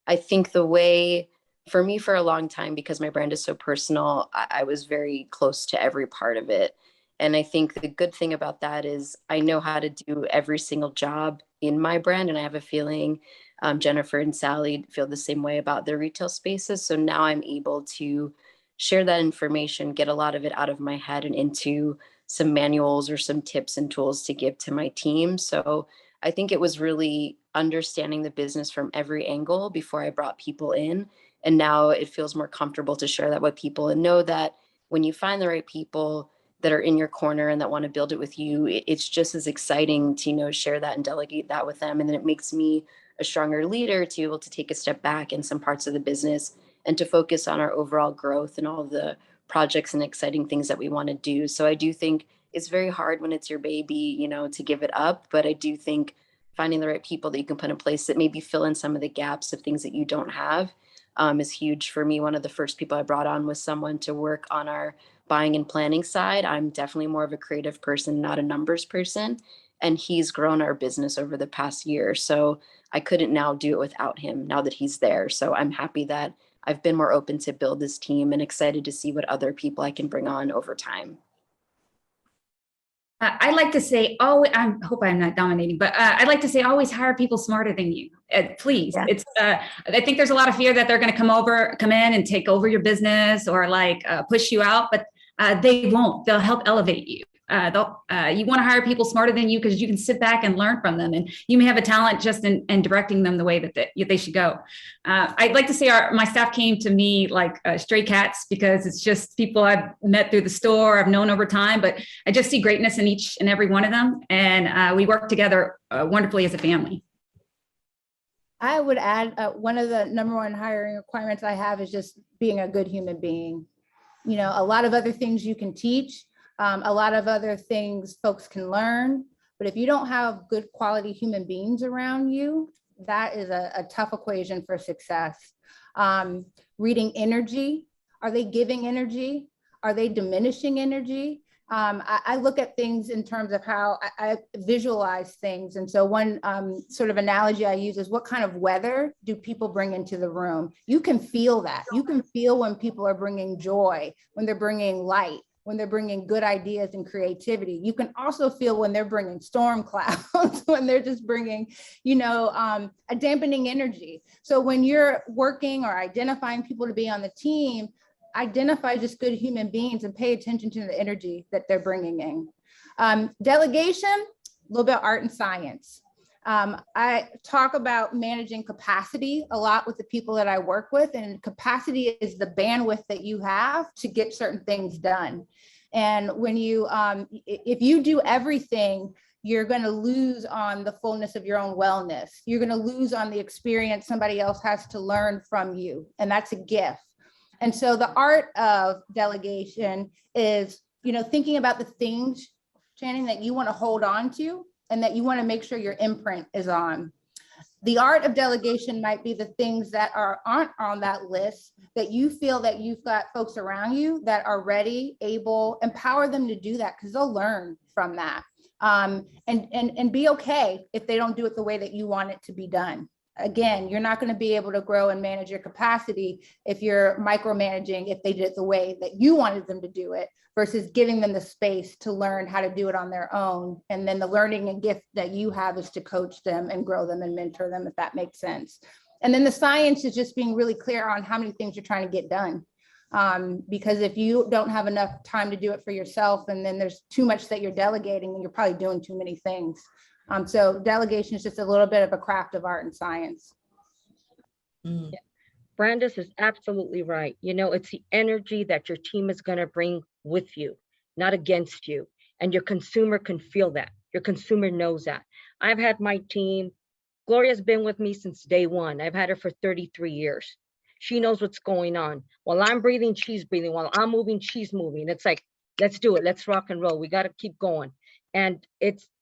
I think the way, for me, for a long time, because my brand is so personal, I was very close to every part of it. And I think the good thing about that is I know how to do every single job in my brand. And I have a feeling Jennifer and Sally feel the same way about their retail spaces. So now I'm able to share that information, get a lot of it out of my head and into some manuals or some tips and tools to give to my team. So I think it was really understanding the business from every angle before I brought people in. And now it feels more comfortable to share that with people and know that when you find the right people that are in your corner and that want to build it with you, it's just as exciting to, share that and delegate that with them. And then it makes me a stronger leader to be able to take a step back in some parts of the business and to focus on our overall growth and all the projects and exciting things that we want to do. So I do think it's very hard when it's your baby, to give it up. But I do think finding the right people that you can put in place that maybe fill in some of the gaps of things that you don't have is huge for me. One of the first people I brought on was someone to work on our buying and planning side. I'm definitely more of a creative person, not a numbers person. And he's grown our business over the past year. So I couldn't now do it without him now that he's there. So I'm happy that I've been more open to build this team and excited to see what other people I can bring on over time. I like to say, I hope I'm not dominating, but I'd like to say always hire people smarter than you. Please. Yeah. It's. I think there's a lot of fear that they're going to come in and take over your business or push you out, but they won't. They'll help elevate you. You want to hire people smarter than you because you can sit back and learn from them, and you may have a talent just in directing them the way that they should go. I'd like to say my staff came to me like stray cats because it's just people I've met through the store, I've known over time, but I just see greatness in each and every one of them, and we work together wonderfully as a family. I would add one of the number one hiring requirements I have is just being a good human being. A lot of other things you can teach. A lot of other things folks can learn, but if you don't have good quality human beings around you, that is a tough equation for success. Reading energy, are they giving energy? Are they diminishing energy? I look at things in terms of how I visualize things. And so one sort of analogy I use is what kind of weather do people bring into the room? You can feel that. You can feel when people are bringing joy, when they're bringing light, when they're bringing good ideas and creativity. You can also feel when they're bringing storm clouds, when they're just bringing, a dampening energy. So when you're working or identifying people to be on the team, identify just good human beings and pay attention to the energy that they're bringing in. Delegation, a little bit of art and science. I talk about managing capacity a lot with the people that I work with, and capacity is the bandwidth that you have to get certain things done. And when you, if you do everything, you're going to lose on the fullness of your own wellness. You're going to lose on the experience somebody else has to learn from you, and that's a gift. And so the art of delegation is, thinking about the things, Channing, that you want to hold on to and that you want to make sure your imprint is on. The art of delegation might be the things that aren't on that list that you feel that you've got folks around you that are ready, able, empower them to do that because they'll learn from that. And be okay if they don't do it the way that you want it to be done. Again, you're not going to be able to grow and manage your capacity if you're micromanaging if they did it the way that you wanted them to do it versus giving them the space to learn how to do it on their own. And then the learning and gift that you have is to coach them and grow them and mentor them, if that makes sense. And then the science is just being really clear on how many things you're trying to get done. Because if you don't have enough time to do it for yourself, and then there's too much that you're delegating, and you're probably doing too many things. So delegation is just a little bit of a craft of art and science. Mm. Brandis is absolutely right. You know, it's the energy that your team is going to bring with you, not against you. And your consumer can feel that. Your consumer knows that. I've had my team, Gloria's been with me since day one. I've had her for 33 years. She knows what's going on. While I'm breathing, she's breathing. While I'm moving, she's moving. It's like, let's do it. Let's rock and roll. We got to keep going. And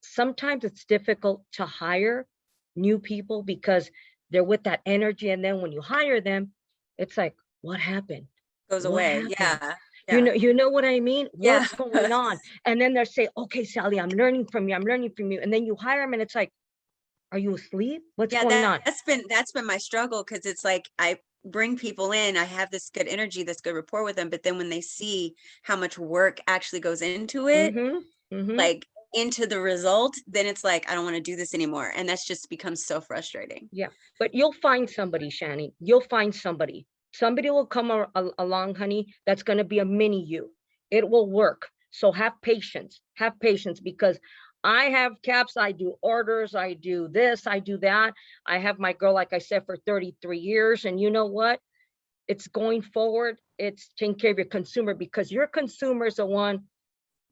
sometimes it's difficult to hire new people because they're with that energy. And then when you hire them, it's like, what happened? Goes What away. happened? Yeah. You know what I mean? Yeah. What's going on? And then they're saying, okay, Sally, I'm learning from you. I'm learning from you. And then you hire them and it's like, are you asleep? What's going on? That's been my struggle, because it's like I bring people in, I have this good energy, this good rapport with them, but then when they see how much work actually goes into it, like into the result, then it's like, I don't want to do this anymore. And that's just becomes so frustrating. Yeah, but you'll find somebody, Shani. You'll find somebody. Somebody will come along, honey, that's going to be a mini you. It will work. So have patience, because I have caps, I do orders, I do this, I do that. I have my girl, like I said, for 33 years. And you know what? It's going forward. It's taking care of your consumer, because your consumer is the one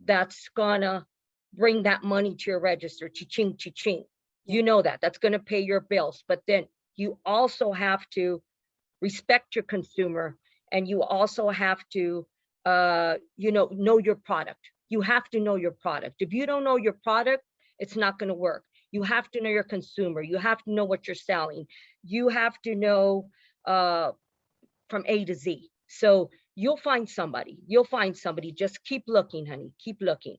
that's gonna bring that money to your register. Cha-ching, cha-ching. You know that. That's gonna pay your bills. But then you also have to respect your consumer, and you also have to know your product. You have to know your product. If you don't know your product, it's not going to work. You have to know your consumer. You have to know what you're selling. You have to know from A to Z. So you'll find somebody. Just keep looking, honey. Keep looking.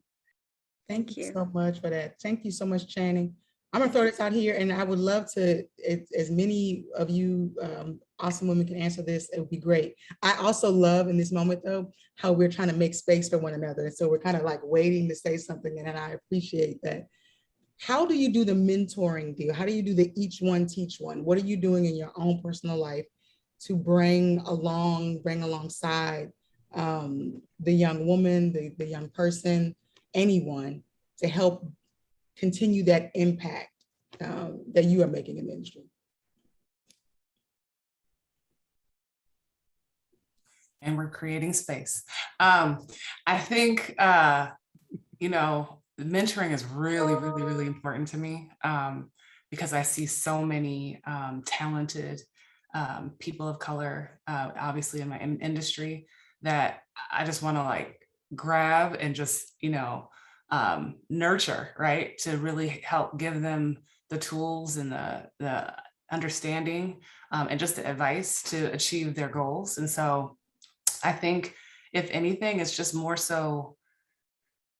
Thank you so much for that. Thank you so much, Channing. I'm gonna throw this out here, and I would love to, as many of you awesome women can answer this, it would be great. I also love in this moment though, how we're trying to make space for one another. And so we're kind of like waiting to say something, and I appreciate that. How do you do the mentoring deal? How do you do the each one teach one? What are you doing in your own personal life to bring alongside the young woman, the young person, anyone, to help continue that impact that you are making in the industry? And we're creating space. I think, mentoring is really, really, really important to me, because I see so many talented people of color, obviously in my industry, that I just want to like grab and just, nurture, right? To really help give them the tools and the understanding and just the advice to achieve their goals. And so I think if anything, it's just more so,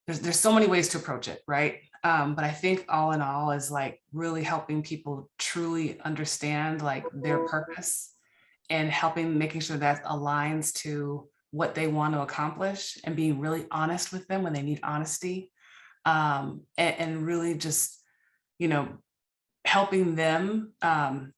there's so many ways to approach it, right? But I think all in all is like really helping people truly understand like their purpose, and making sure that aligns to what they want to accomplish, and being really honest with them when they need honesty, and really just, helping them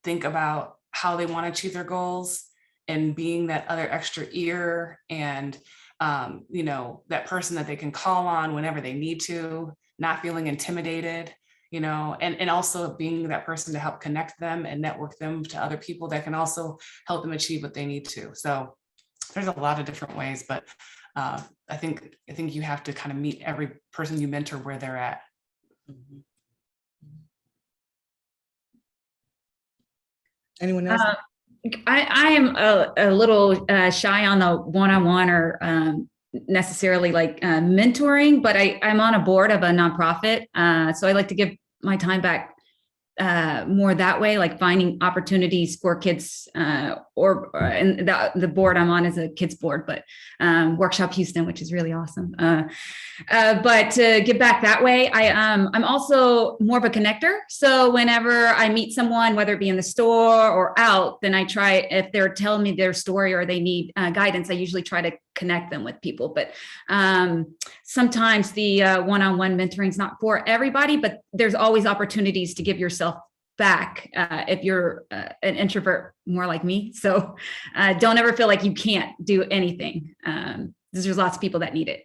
think about how they want to achieve their goals, and being that other extra ear, and that person that they can call on whenever they need to, not feeling intimidated, and also being that person to help connect them and network them to other people that can also help them achieve what they need to. So there's a lot of different ways, but I think you have to kind of meet every person you mentor where they're at. Anyone else? I am a little shy on the one-on-one or necessarily like mentoring, but I'm on a board of a nonprofit. So I like to give my time back more that way, like finding opportunities for kids, and the board I'm on is a kids board, but Workshop Houston, which is really awesome. But to give back that way, I'm also more of a connector. So whenever I meet someone, whether it be in the store or out, then I try, if they're telling me their story or they need guidance, I usually try to connect them with people. But sometimes the one-on-one mentoring is not for everybody, but there's always opportunities to give yourself back if you're an introvert more like me. So don't ever feel like you can't do anything. There's lots of people that need it.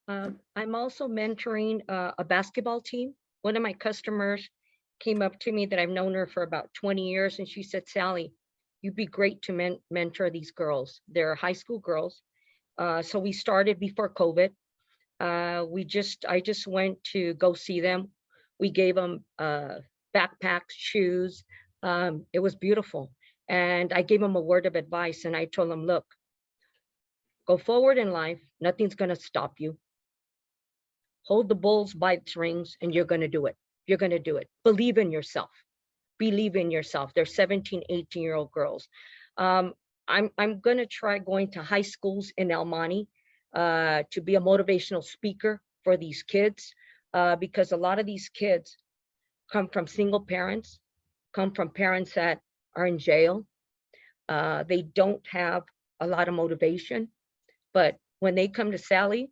I'm also mentoring a basketball team. One of my customers came up to me that I've known her for about 20 years, and she said, Sally, you'd be great to mentor these girls. They're high school girls. So we started before COVID. I just went to go see them. We gave them backpacks, shoes. It was beautiful. And I gave them a word of advice, and I told them, look, go forward in life. Nothing's going to stop you. Hold the bulls by its rings, and you're going to do it. You're going to do it. Believe in yourself. Believe in yourself. They're 17, 18-year-old girls. I'm going to try going to high schools in El Monte to be a motivational speaker for these kids, because a lot of these kids come from single parents, come from parents that are in jail. They don't have a lot of motivation, but when they come to Sally,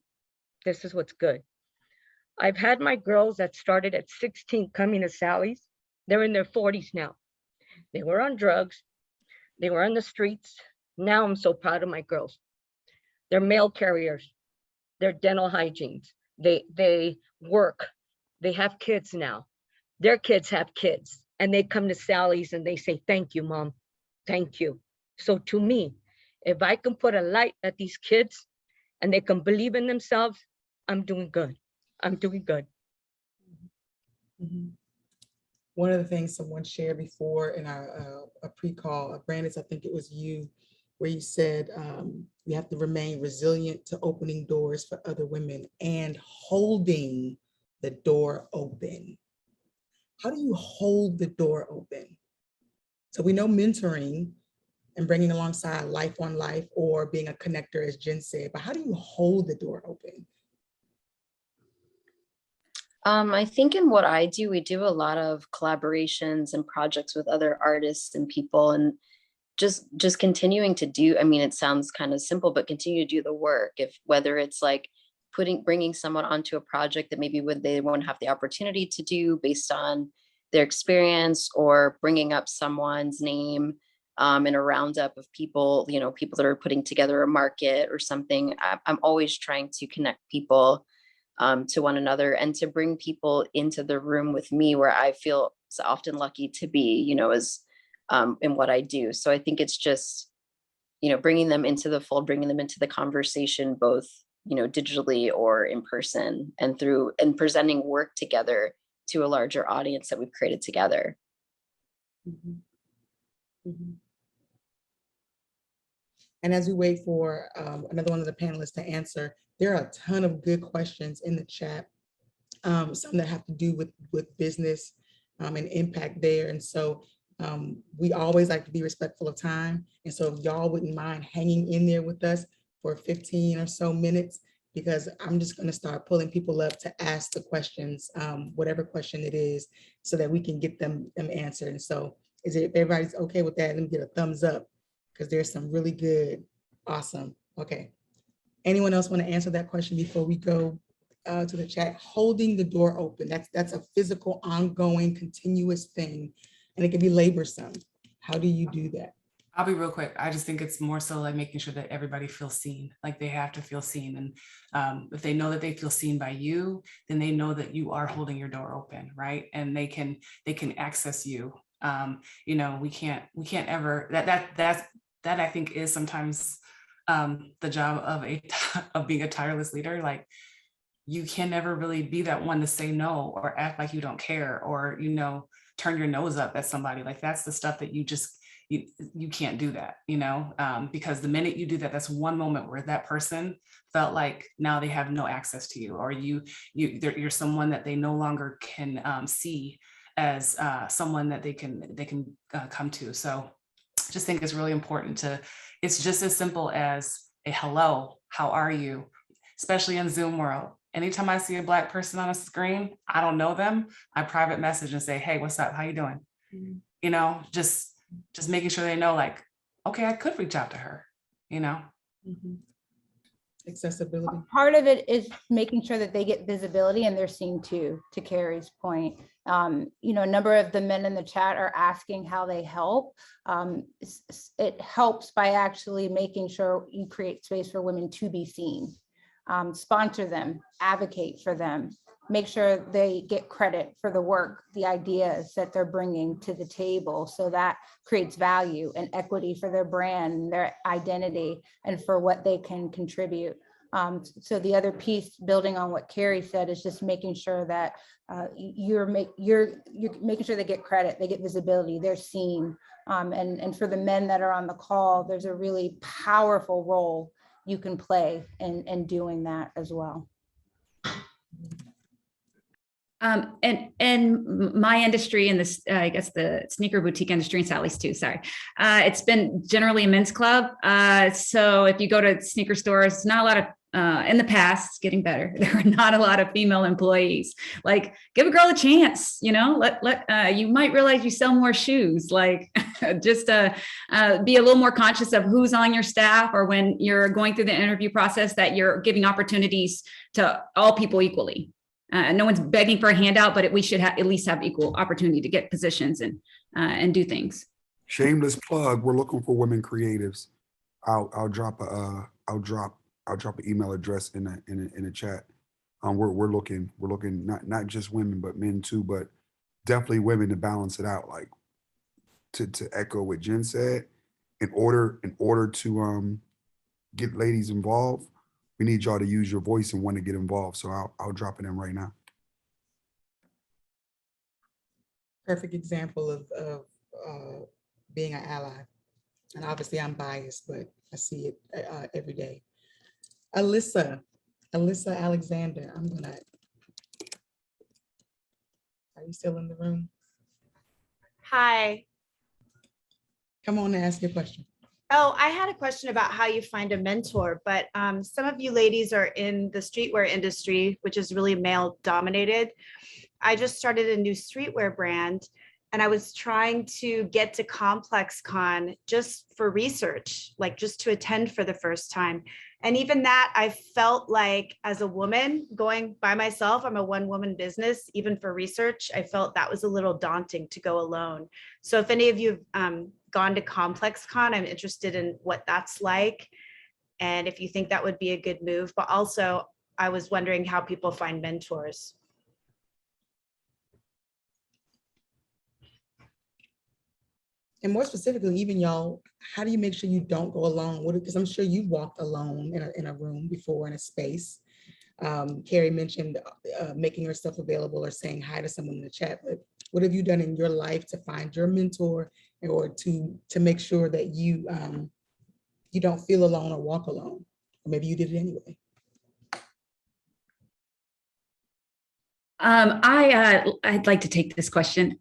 this is what's good. I've had my girls that started at 16 coming to Sally's. They're in their 40s now. They were on drugs. They were on the streets. Now I'm so proud of my girls. They're mail carriers. They're dental hygienes. They work. They have kids now. Their kids have kids. And they come to Sally's and they say, thank you, Mom. Thank you. So to me, if I can put a light at these kids and they can believe in themselves, I'm doing good. I'm doing good. Mhm. One of the things someone shared before in our a pre-call, Brandis, I think it was you, where you said you have to remain resilient to opening doors for other women and holding the door open. How do you hold the door open? So we know mentoring and bringing alongside life on life or being a connector, as Jen said, but how do you hold the door open? I think in what I do, we do a lot of collaborations and projects with other artists and people, and just continuing to do, I mean, it sounds kind of simple, but continue to do the work. If whether it's like bringing someone onto a project that maybe they won't have the opportunity to do based on their experience, or bringing up someone's name in a roundup of people, people that are putting together a market or something. I'm always trying to connect people to one another and to bring people into the room with me, where I feel so often lucky to be, as in what I do. So I think it's just, bringing them into the fold, bringing them into the conversation, both, digitally or in person, and presenting work together to a larger audience that we've created together. Mhm. Mhm. And as we wait for another one of the panelists to answer, there are a ton of good questions in the chat, some that have to do with business and impact there. And so we always like to be respectful of time. And so if y'all wouldn't mind hanging in there with us for 15 or so minutes, because I'm just going to start pulling people up to ask the questions, whatever question it is, so that we can get them answered. And so if everybody's okay with that, let me get a thumbs up, because there's some really good, awesome. Okay. Anyone else want to answer that question before we go to the chat? Holding the door open, that's a physical, ongoing, continuous thing, and it can be laborsome. How do you do that? I'll be real quick. I just think it's more so like making sure that everybody feels seen, like they have to feel seen. And if they know that they feel seen by you, then they know that you are holding your door open, right? And they can access you. We can't ever, that I think is sometimes the job of being a tireless leader. Like, you can never really be that one to say no or act like you don't care, or turn your nose up at somebody. Like, that's the stuff that you can't do that, because the minute you do that, that's one moment where that person felt like now they have no access to you, or you're someone that they no longer can see as someone that they can come to. So just think it's really important it's just as simple as a hello, how are you? Especially in Zoom world. Anytime I see a Black person on a screen, I don't know them, I private message and say, hey, what's up? How you doing? Mm-hmm. Just making sure they know, like, okay, I could reach out to her, Mm-hmm. Accessibility. Part of it is making sure that they get visibility and they're seen too, to Carrie's point. A number of the men in the chat are asking how they help. It helps by actually making sure you create space for women to be seen. Sponsor them, advocate for them, make sure they get credit for the work, the ideas that they're bringing to the table. So that creates value and equity for their brand, their identity, and for what they can contribute. So the other piece, building on what Carrie said, is just making sure that you're making sure they get credit, they get visibility, they're seen. And for the men that are on the call, there's a really powerful role you can play in doing that as well. And my industry, and this, I guess the sneaker boutique industry, and Sally's too, sorry. It's been generally a men's club. So if you go to sneaker stores, it's not a lot of, in the past, it's getting better. There are not a lot of female employees. Like, give a girl a chance, you might realize you sell more shoes. Like, just be a little more conscious of who's on your staff, or when you're going through the interview process, that you're giving opportunities to all people equally. No one's begging for a handout, but we should at least have equal opportunity to get positions and do things. Shameless plug. We're looking for women creatives. I'll drop an email address in the chat. We're looking not just women, but men too, but definitely women to balance it out. Like, to echo what Jen said, in order to get ladies involved, we need y'all to use your voice and want to get involved. So I'll drop it in right now. Perfect example of being an ally. And obviously I'm biased, but I see it every day. Alyssa Alexander, are you still in the room? Hi. Come on and ask your question. Oh, I had a question about how you find a mentor, but some of you ladies are in the streetwear industry, which is really male dominated. I just started a new streetwear brand, and I was trying to get to Complex Con just for research, like just to attend for the first time. And even that, I felt like, as a woman going by myself, I'm a one-woman business, even for research, I felt that was a little daunting to go alone. So if any of you have gone to Complex Con, I'm interested in what that's like, and if you think that would be a good move. But also, I was wondering how people find mentors. And more specifically, even y'all, how do you make sure you don't go alone? Because I'm sure you walked alone in a room before, in a space. Carrie mentioned making herself available or saying hi to someone in the chat. But what have you done in your life to find your mentor, or to make sure that you don't feel alone or walk alone? Or maybe you did it anyway. I'd like to take this question.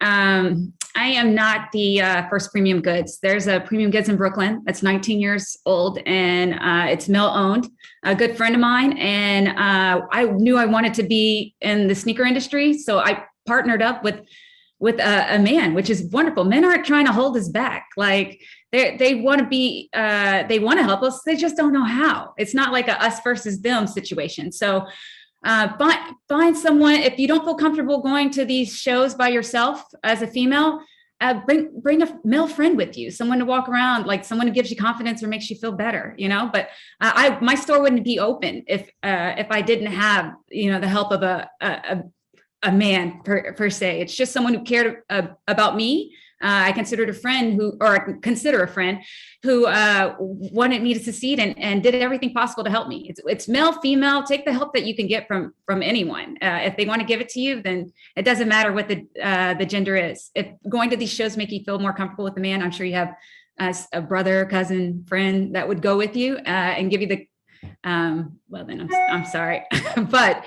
I am not the first Premium Goods. There's a Premium Goods in Brooklyn that's 19 years old, and it's male owned. A good friend of mine, and I knew I wanted to be in the sneaker industry, so I partnered up with a man, which is wonderful. Men aren't trying to hold us back. Like, they want to be, they want to help us. They just don't know how. It's not like a us versus them situation. So find someone. If you don't feel comfortable going to these shows by yourself as a female, bring a male friend with you, someone to walk around, like someone who gives you confidence or makes you feel better, But my store wouldn't be open if I didn't have, the help of a man per se. It's just someone who cared about me. I consider a friend who wanted me to succeed and did everything possible to help me. It's male, female. Take the help that you can get from anyone. If they want to give it to you, then it doesn't matter what the gender is. If going to these shows make you feel more comfortable with the man, I'm sure you have a brother, cousin, friend that would go with you and give you the. Well, then I'm sorry, but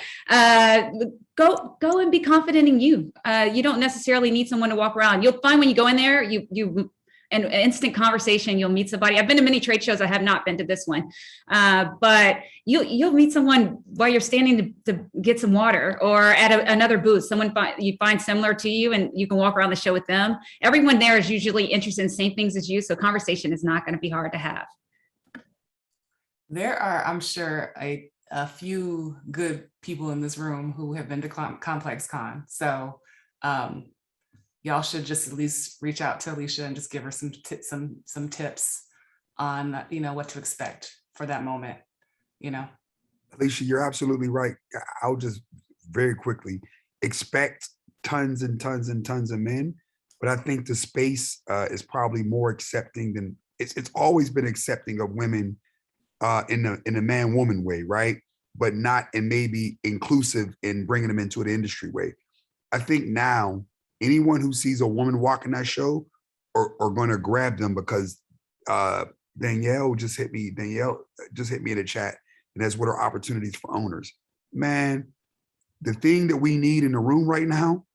go and be confident in you. You don't necessarily need someone to walk around. You'll find when you go in there, you an instant conversation, you'll meet somebody. I've been to many trade shows. I have not been to this one, but you'll meet someone while you're standing to get some water, or at another booth, someone you find similar to you, and you can walk around the show with them. Everyone there is usually interested in the same things as you, so conversation is not going to be hard to have. There are, I'm sure, a few good people in this room who have been to Complex Con. So Y'all should just at least reach out to Alicia and just give her some tips on, what to expect for that moment, Alicia, you're absolutely right. I'll just very quickly expect tons and tons and tons of men, but I think the space is probably more accepting than it's always been accepting of women in a man-woman way, right? But not in maybe inclusive in bringing them into the industry way. I think now anyone who sees a woman walking that show are going to grab them because Danielle just hit me in the chat, and that's what are opportunities for owners. Man, the thing that we need in the room right now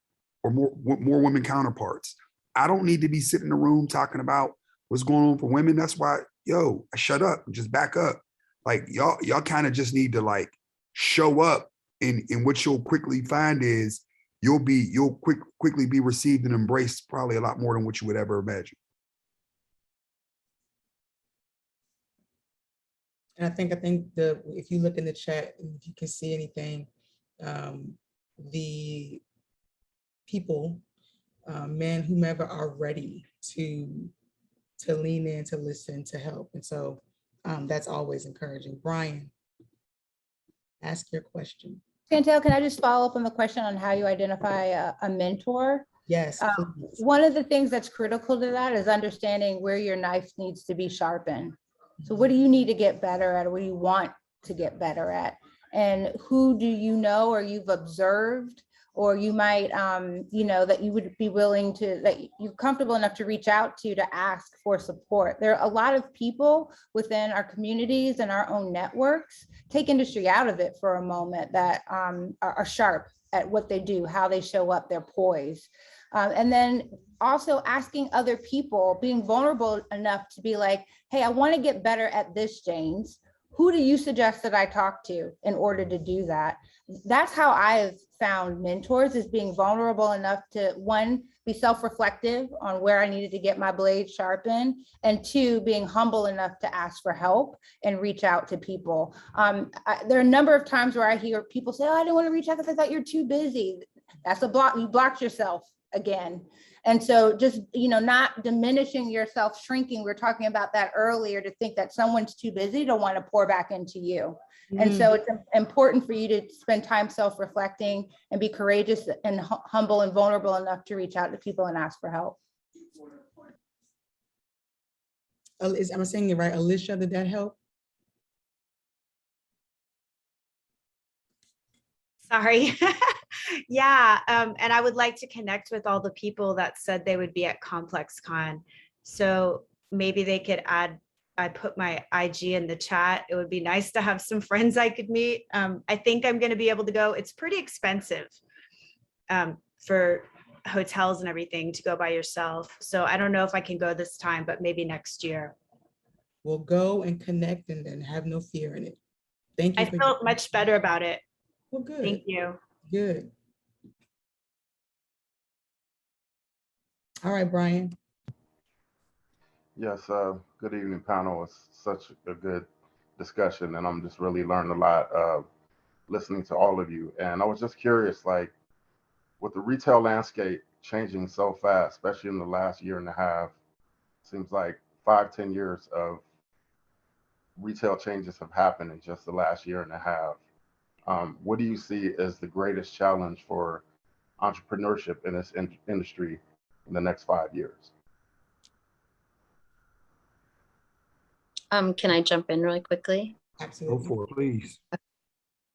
are more women counterparts. I don't need to be sitting in the room talking about what's going on for women. That's why, I shut up and just back up. Like y'all kind of just need to like show up, and what you'll quickly find is you'll quickly be received and embraced probably a lot more than what you would ever imagine. And I think if you look in the chat, if you can see anything, the people, men, whomever, are ready to lean in, to listen, to help. And so that's always encouraging. Brian, ask your question. Chantel, can I just follow up on the question on how you identify a mentor? Yes, please. One of the things that's critical to that is understanding where your knife needs to be sharpened. So what do you need to get better at, or what do you want to get better at? And who do you know, or you've observed, or you might, that you would be willing to, that you're comfortable enough to reach out to ask for support. There are a lot of people within our communities and our own networks, take industry out of it for a moment, that are sharp at what they do, how they show up, their poise. And then also asking other people, being vulnerable enough to be like, hey, I want to get better at this, James. Who do you suggest that I talk to in order to do that? That's how I've found mentors, is being vulnerable enough to, one, be self-reflective on where I needed to get my blade sharpened, and two, being humble enough to ask for help and reach out to people. There are a number of times where I hear people say, oh, I didn't want to reach out because I thought you're too busy. That's a block. You blocked yourself again. And so just, not diminishing yourself, shrinking. We were talking about that earlier, to think that someone's too busy to want to pour back into you. And so it's important for you to spend time self-reflecting and be courageous and humble and vulnerable enough to reach out to people and ask for help. Am I saying it right? Alicia, did that help? Sorry. Yeah, and I would like to connect with all the people that said they would be at ComplexCon. So maybe they could I put my IG in the chat. It would be nice to have some friends I could meet. I think I'm going to be able to go. It's pretty expensive for hotels and everything to go by yourself. So I don't know if I can go this time, but maybe next year. We'll go and connect, and then have no fear in it. Thank you. I felt much better about it. Well, good. Thank you. Good. All right, Brian. Yes, good evening, panel. It's such a good discussion, and I'm just really learning a lot listening to all of you. And I was just curious, like, with the retail landscape changing so fast, especially in the last year and a half, seems like 5-10 years of retail changes have happened in just the last year and a half. What do you see as the greatest challenge for entrepreneurship in this industry in the next 5 years? Can I jump in really quickly? Absolutely. Go for it, please.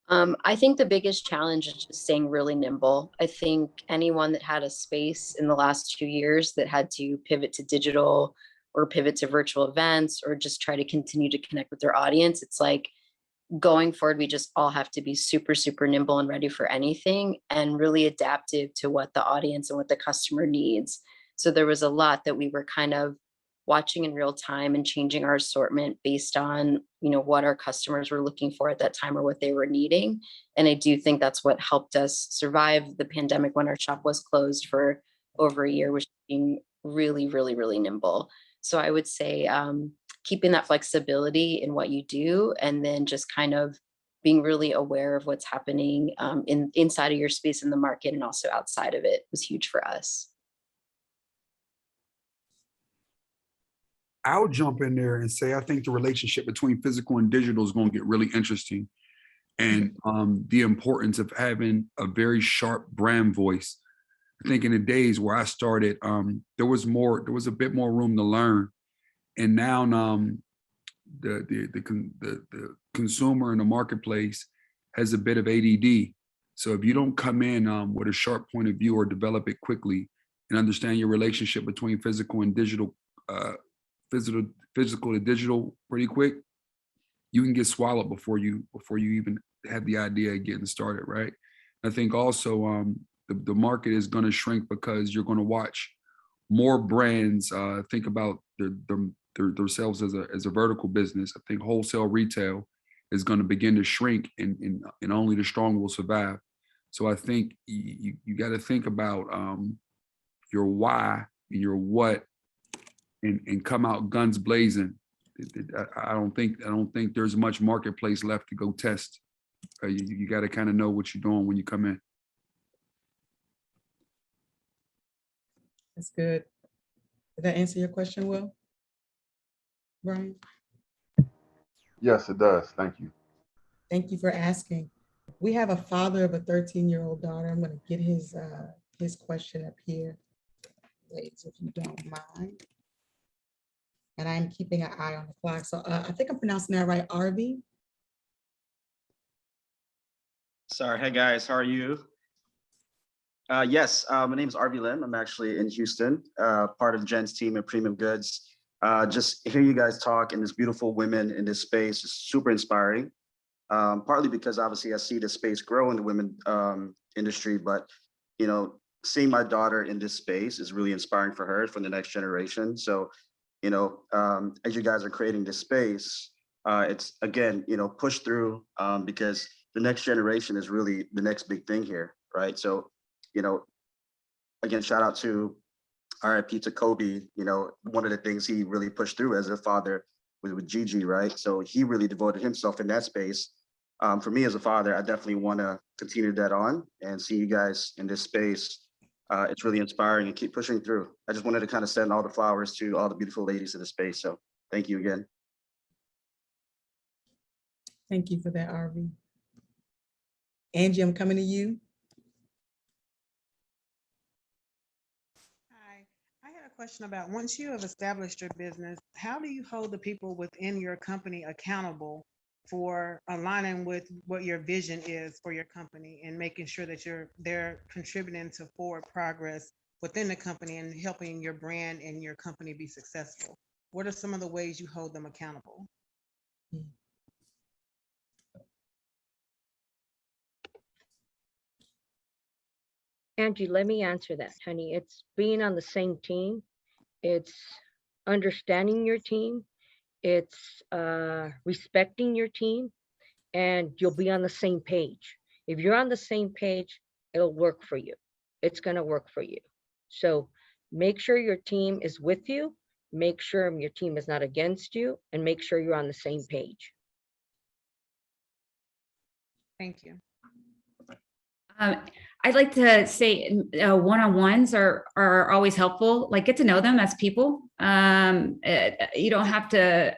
I think the biggest challenge is just staying really nimble. I think anyone that had a space in the last 2 years that had to pivot to digital or pivot to virtual events or just try to continue to connect with their audience, it's like going forward, we just all have to be super, super nimble and ready for anything and really adaptive to what the audience and what the customer needs. So there was a lot that we were kind of watching in real time and changing our assortment based on, what our customers were looking for at that time or what they were needing. And I do think that's what helped us survive the pandemic when our shop was closed for over a year, was being really, really, really nimble. So I would say keeping that flexibility in what you do, and then just kind of being really aware of what's happening inside of your space in the market and also outside of it was huge for us. I'll jump in there and say I think the relationship between physical and digital is going to get really interesting, and the importance of having a very sharp brand voice. I think in the days where I started, there was a bit more room to learn, and now the consumer in the marketplace has a bit of ADD. So if you don't come in with a sharp point of view or develop it quickly and understand your relationship between physical and digital, physical to digital pretty quick, you can get swallowed before you even have the idea of getting started, right? I think also the market is going to shrink because you're going to watch more brands think about themselves as a vertical business. I think wholesale retail is going to begin to shrink, and only the strong will survive. So I think you got to think about your why and your what, and come out guns blazing. I don't think there's much marketplace left to go test. You got to kind of know what you're doing when you come in. That's good. Did that answer your question, Will? Brian? Yes, it does. Thank you. Thank you for asking. We have a father of a 13-year-old daughter. I'm going to get his question up here, ladies, if you don't mind. And I'm keeping an eye on the clock. So I think I'm pronouncing that right, Arby? Sorry. Hey guys, how are you? Yes, my name is Arby Lim. I'm actually in Houston, part of Jen's team at Premium Goods. Just hear you guys talk and this beautiful women in this space is super inspiring. Partly because obviously I see the space grow in the women industry, but you know, seeing my daughter in this space is really inspiring for her, for the next generation. So, you know, as you guys are creating this space, it's again, you know, push through because the next generation is really the next big thing here, right? So, you know, again, shout out to RIP to Kobe. You know, one of the things he really pushed through as a father was with Gigi, right? So he really devoted himself in that space. For me as a father, I definitely want to continue that on and see you guys in this space. It's really inspiring and keep pushing through. I just wanted to kind of send all the flowers to all the beautiful ladies in the space. So thank you again. Thank you for that, Arby. Angie, I'm coming to you. Hi, I had a question about once you have established your business, how do you hold the people within your company accountable for aligning with what your vision is for your company and making sure that they're contributing to forward progress within the company and helping your brand and your company be successful? What are some of the ways you hold them accountable? Angie, let me answer that, honey. It's being on the same team. It's understanding your team. It's respecting your team, and you'll be on the same page. If you're on the same page, it'll work for you. It's going to work for you. So make sure your team is with you. Make sure your team is not against you, and make sure you're on the same page. Thank you. I'd like to say one-on-ones are always helpful. Like, get to know them as people. You don't have to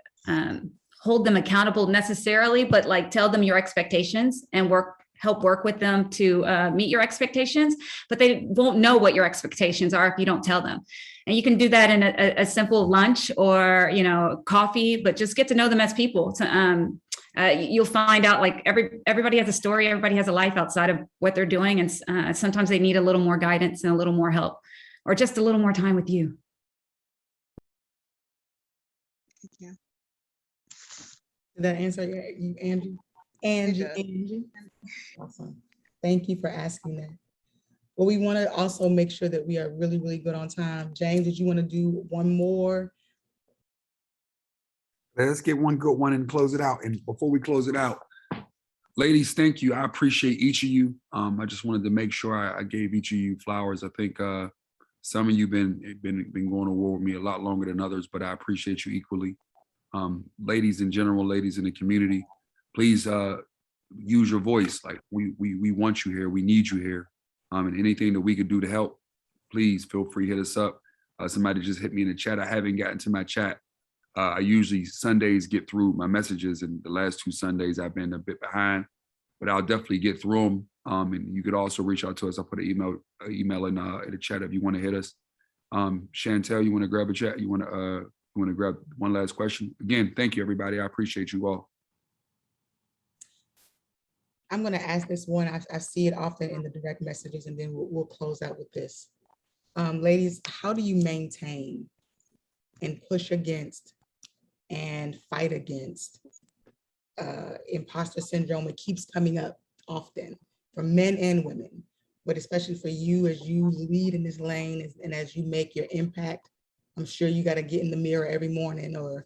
hold them accountable necessarily, but like tell them your expectations and help work with them to meet your expectations. But they won't know what your expectations are if you don't tell them. And you can do that in a simple lunch or, you know, coffee, but just get to know them as people. You'll find out like everybody has a story, everybody has a life outside of what they're doing. And sometimes they need a little more guidance and a little more help or just a little more time with you. Thank you. Did that answer you, Angie? Angie. Awesome. Thank you for asking that. Well, we want to also make sure that we are really, really good on time. James, did you want to do one more? Let's get one good one and close it out. And before we close it out, ladies, thank you. I appreciate each of you. I just wanted to make sure I gave each of you flowers. I think some of you been going to war with me a lot longer than others, but I appreciate you equally. Ladies in general, ladies in the community, please use your voice. Like we want you here. We need you here. And anything that we could do to help, please feel free to hit us up. Somebody just hit me in the chat. I haven't gotten to my chat. I usually Sundays get through my messages, and the last 2 Sundays I've been a bit behind, but I'll definitely get through them. And you could also reach out to us. I'll put an email in the chat if you want to hit us. Chantel, you want to grab a chat? You want to grab one last question? Again, thank you, everybody. I appreciate you all. I'm going to ask this one. I see it often in the direct messages, and then we'll close out with this. Ladies, how do you maintain and push against and fight against imposter syndrome? It keeps coming up often for men and women, but especially for you as you lead in this lane and as you make your impact. I'm sure you got to get in the mirror every morning, or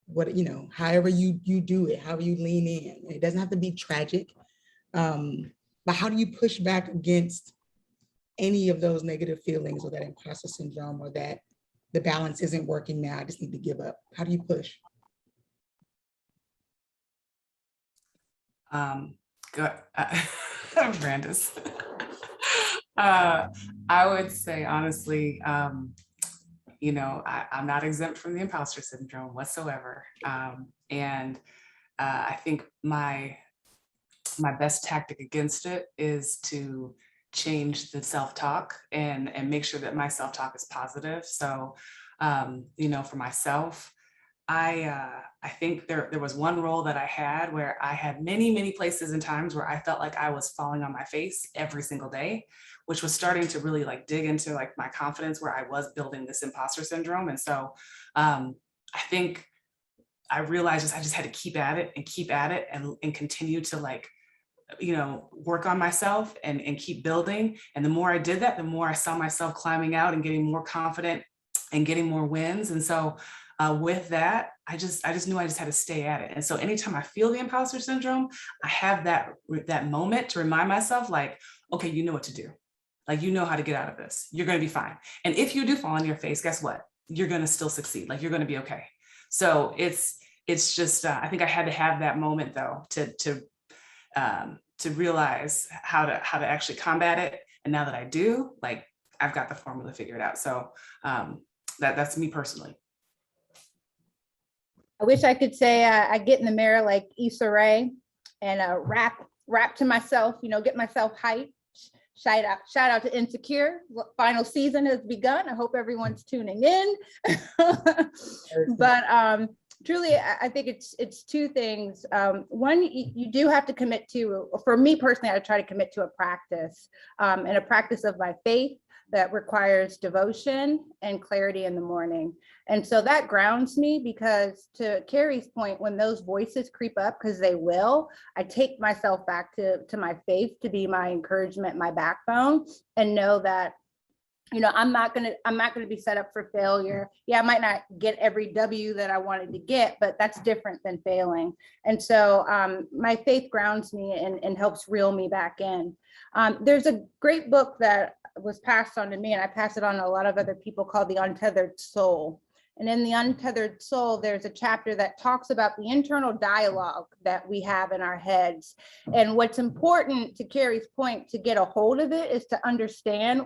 what, however you do it, however you lean in. It doesn't have to be tragic. But how do you push back against any of those negative feelings, or that imposter syndrome, or that the balance isn't working now, I just need to give up? How do you push? Good. Brandis. I would say, honestly, I'm not exempt from the imposter syndrome whatsoever. And I think my best tactic against it is to change the self-talk and make sure that my self-talk is positive. So, for myself, I think there was one role that I had where I had many places and times where I felt like I was falling on my face every single day, which was starting to really like dig into like my confidence, where I was building this imposter syndrome. And so I think I realized I just had to keep at it and continue to like, work on myself and keep building. And the more I did that, the more I saw myself climbing out and getting more confident and getting more wins. And so with that, I just knew I just had to stay at it. And so anytime I feel the imposter syndrome, I have that moment to remind myself, like, okay, you know what to do. Like, you know how to get out of this. You're going to be fine. And if you do fall on your face, guess what? You're going to still succeed. Like, you're going to be okay. So it's just, I think I had to have that moment though, to realize how to actually combat it. And now that I do, like, I've got the formula figured out. So that's me personally. I wish I could say I get in the mirror like Issa Rae and rap to myself, get myself hyped. Shout out to Insecure. Final season has begun. I hope everyone's tuning in. But truly, I think it's 2 things. One, you do have to commit to, for me personally, I try to commit to a practice and a practice of my faith that requires devotion and clarity in the morning. And so that grounds me, because to Carrie's point, when those voices creep up, because they will, I take myself back to my faith to be my encouragement, my backbone, and know that I'm not gonna be set up for failure. Yeah, I might not get every W that I wanted to get, but that's different than failing. And so my faith grounds me and helps reel me back in. There's a great book that was passed on to me, and I pass it on to a lot of other people, called The Untethered Soul. And in The Untethered Soul, there's a chapter that talks about the internal dialogue that we have in our heads. And what's important, to Carrie's point, to get a hold of it is to understand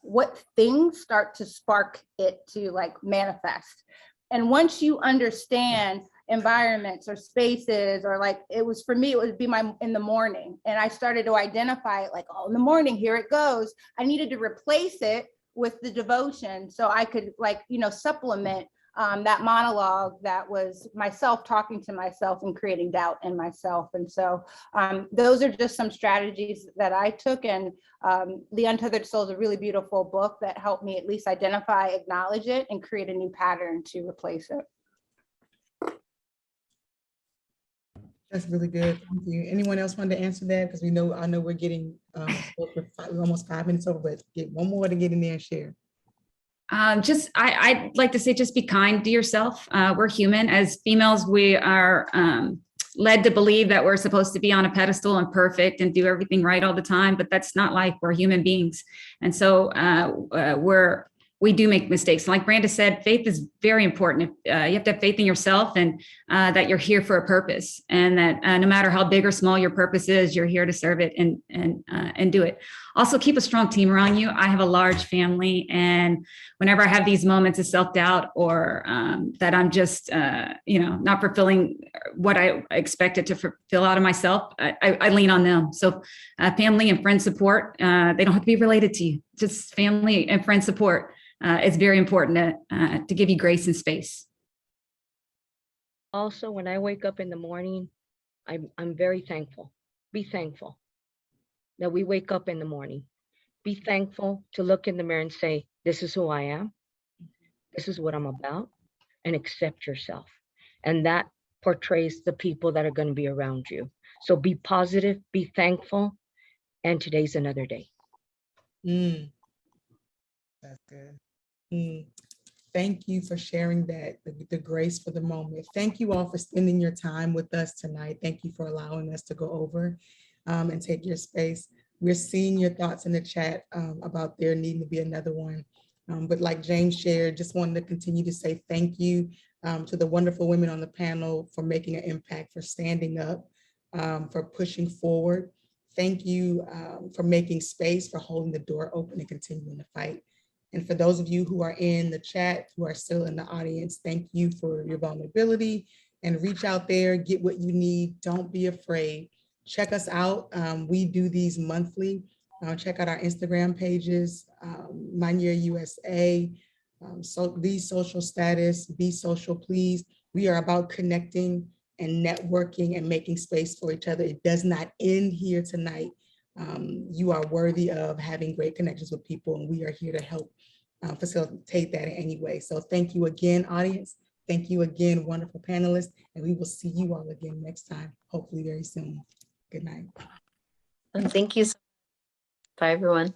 what things start to spark it to like manifest. And once you understand environments or spaces, or like, it was for me, it would be in the morning. And I started to identify it, like, oh, in the morning, here it goes. I needed to replace it with the devotion, so I could supplement that monologue that was myself talking to myself and creating doubt in myself. And so those are just some strategies that I took. And The Untethered Soul is a really beautiful book that helped me at least identify, acknowledge it, and create a new pattern to replace it. That's really good. Thank you. Anyone else want to answer that? Because I know we're getting we're almost 5 minutes over, but get one more to get in there and share. I'd like to say, just be kind to yourself. We're human. As females, we are led to believe that we're supposed to be on a pedestal and perfect and do everything right all the time, but that's not life. We're human beings. And so we're we do make mistakes. Like Branda said, faith is very important. You have to have faith in yourself and that you're here for a purpose, and that no matter how big or small your purpose is, you're here to serve it and do it. Also, keep a strong team around you. I have a large family, and whenever I have these moments of self-doubt or that I'm just, not fulfilling what I expected to fulfill out of myself, I lean on them. So family and friend support, they don't have to be related to you. Just family and friend support is very important to give you grace and space. Also, when I wake up in the morning, I'm very thankful. Be thankful that we wake up in the morning. Be thankful to look in the mirror and say, this is who I am. This is what I'm about, and accept yourself. And that portrays the people that are going to be around you. So be positive, be thankful, and today's another day. That's good. Thank you for sharing that, the grace for the moment. Thank you all for spending your time with us tonight. Thank you for allowing us to go over and take your space. We're seeing your thoughts in the chat about there needing to be another one. But like James shared, just wanted to continue to say thank you to the wonderful women on the panel for making an impact, for standing up, for pushing forward. Thank you for making space, for holding the door open and continuing to fight. And for those of you who are in the chat, who are still in the audience, thank you for your vulnerability, and reach out there, get what you need. Don't be afraid. Check us out. We do these monthly. Check out our Instagram pages, Mind Your USA, so These Social Status, Be Social Please. We are about connecting and networking and making space for each other. It does not end here tonight. You are worthy of having great connections with people, and we are here to help facilitate that in any way. So thank you again, audience. Thank you again, wonderful panelists, and we will see you all again next time, hopefully very soon. Good night. And thank you. Bye, everyone.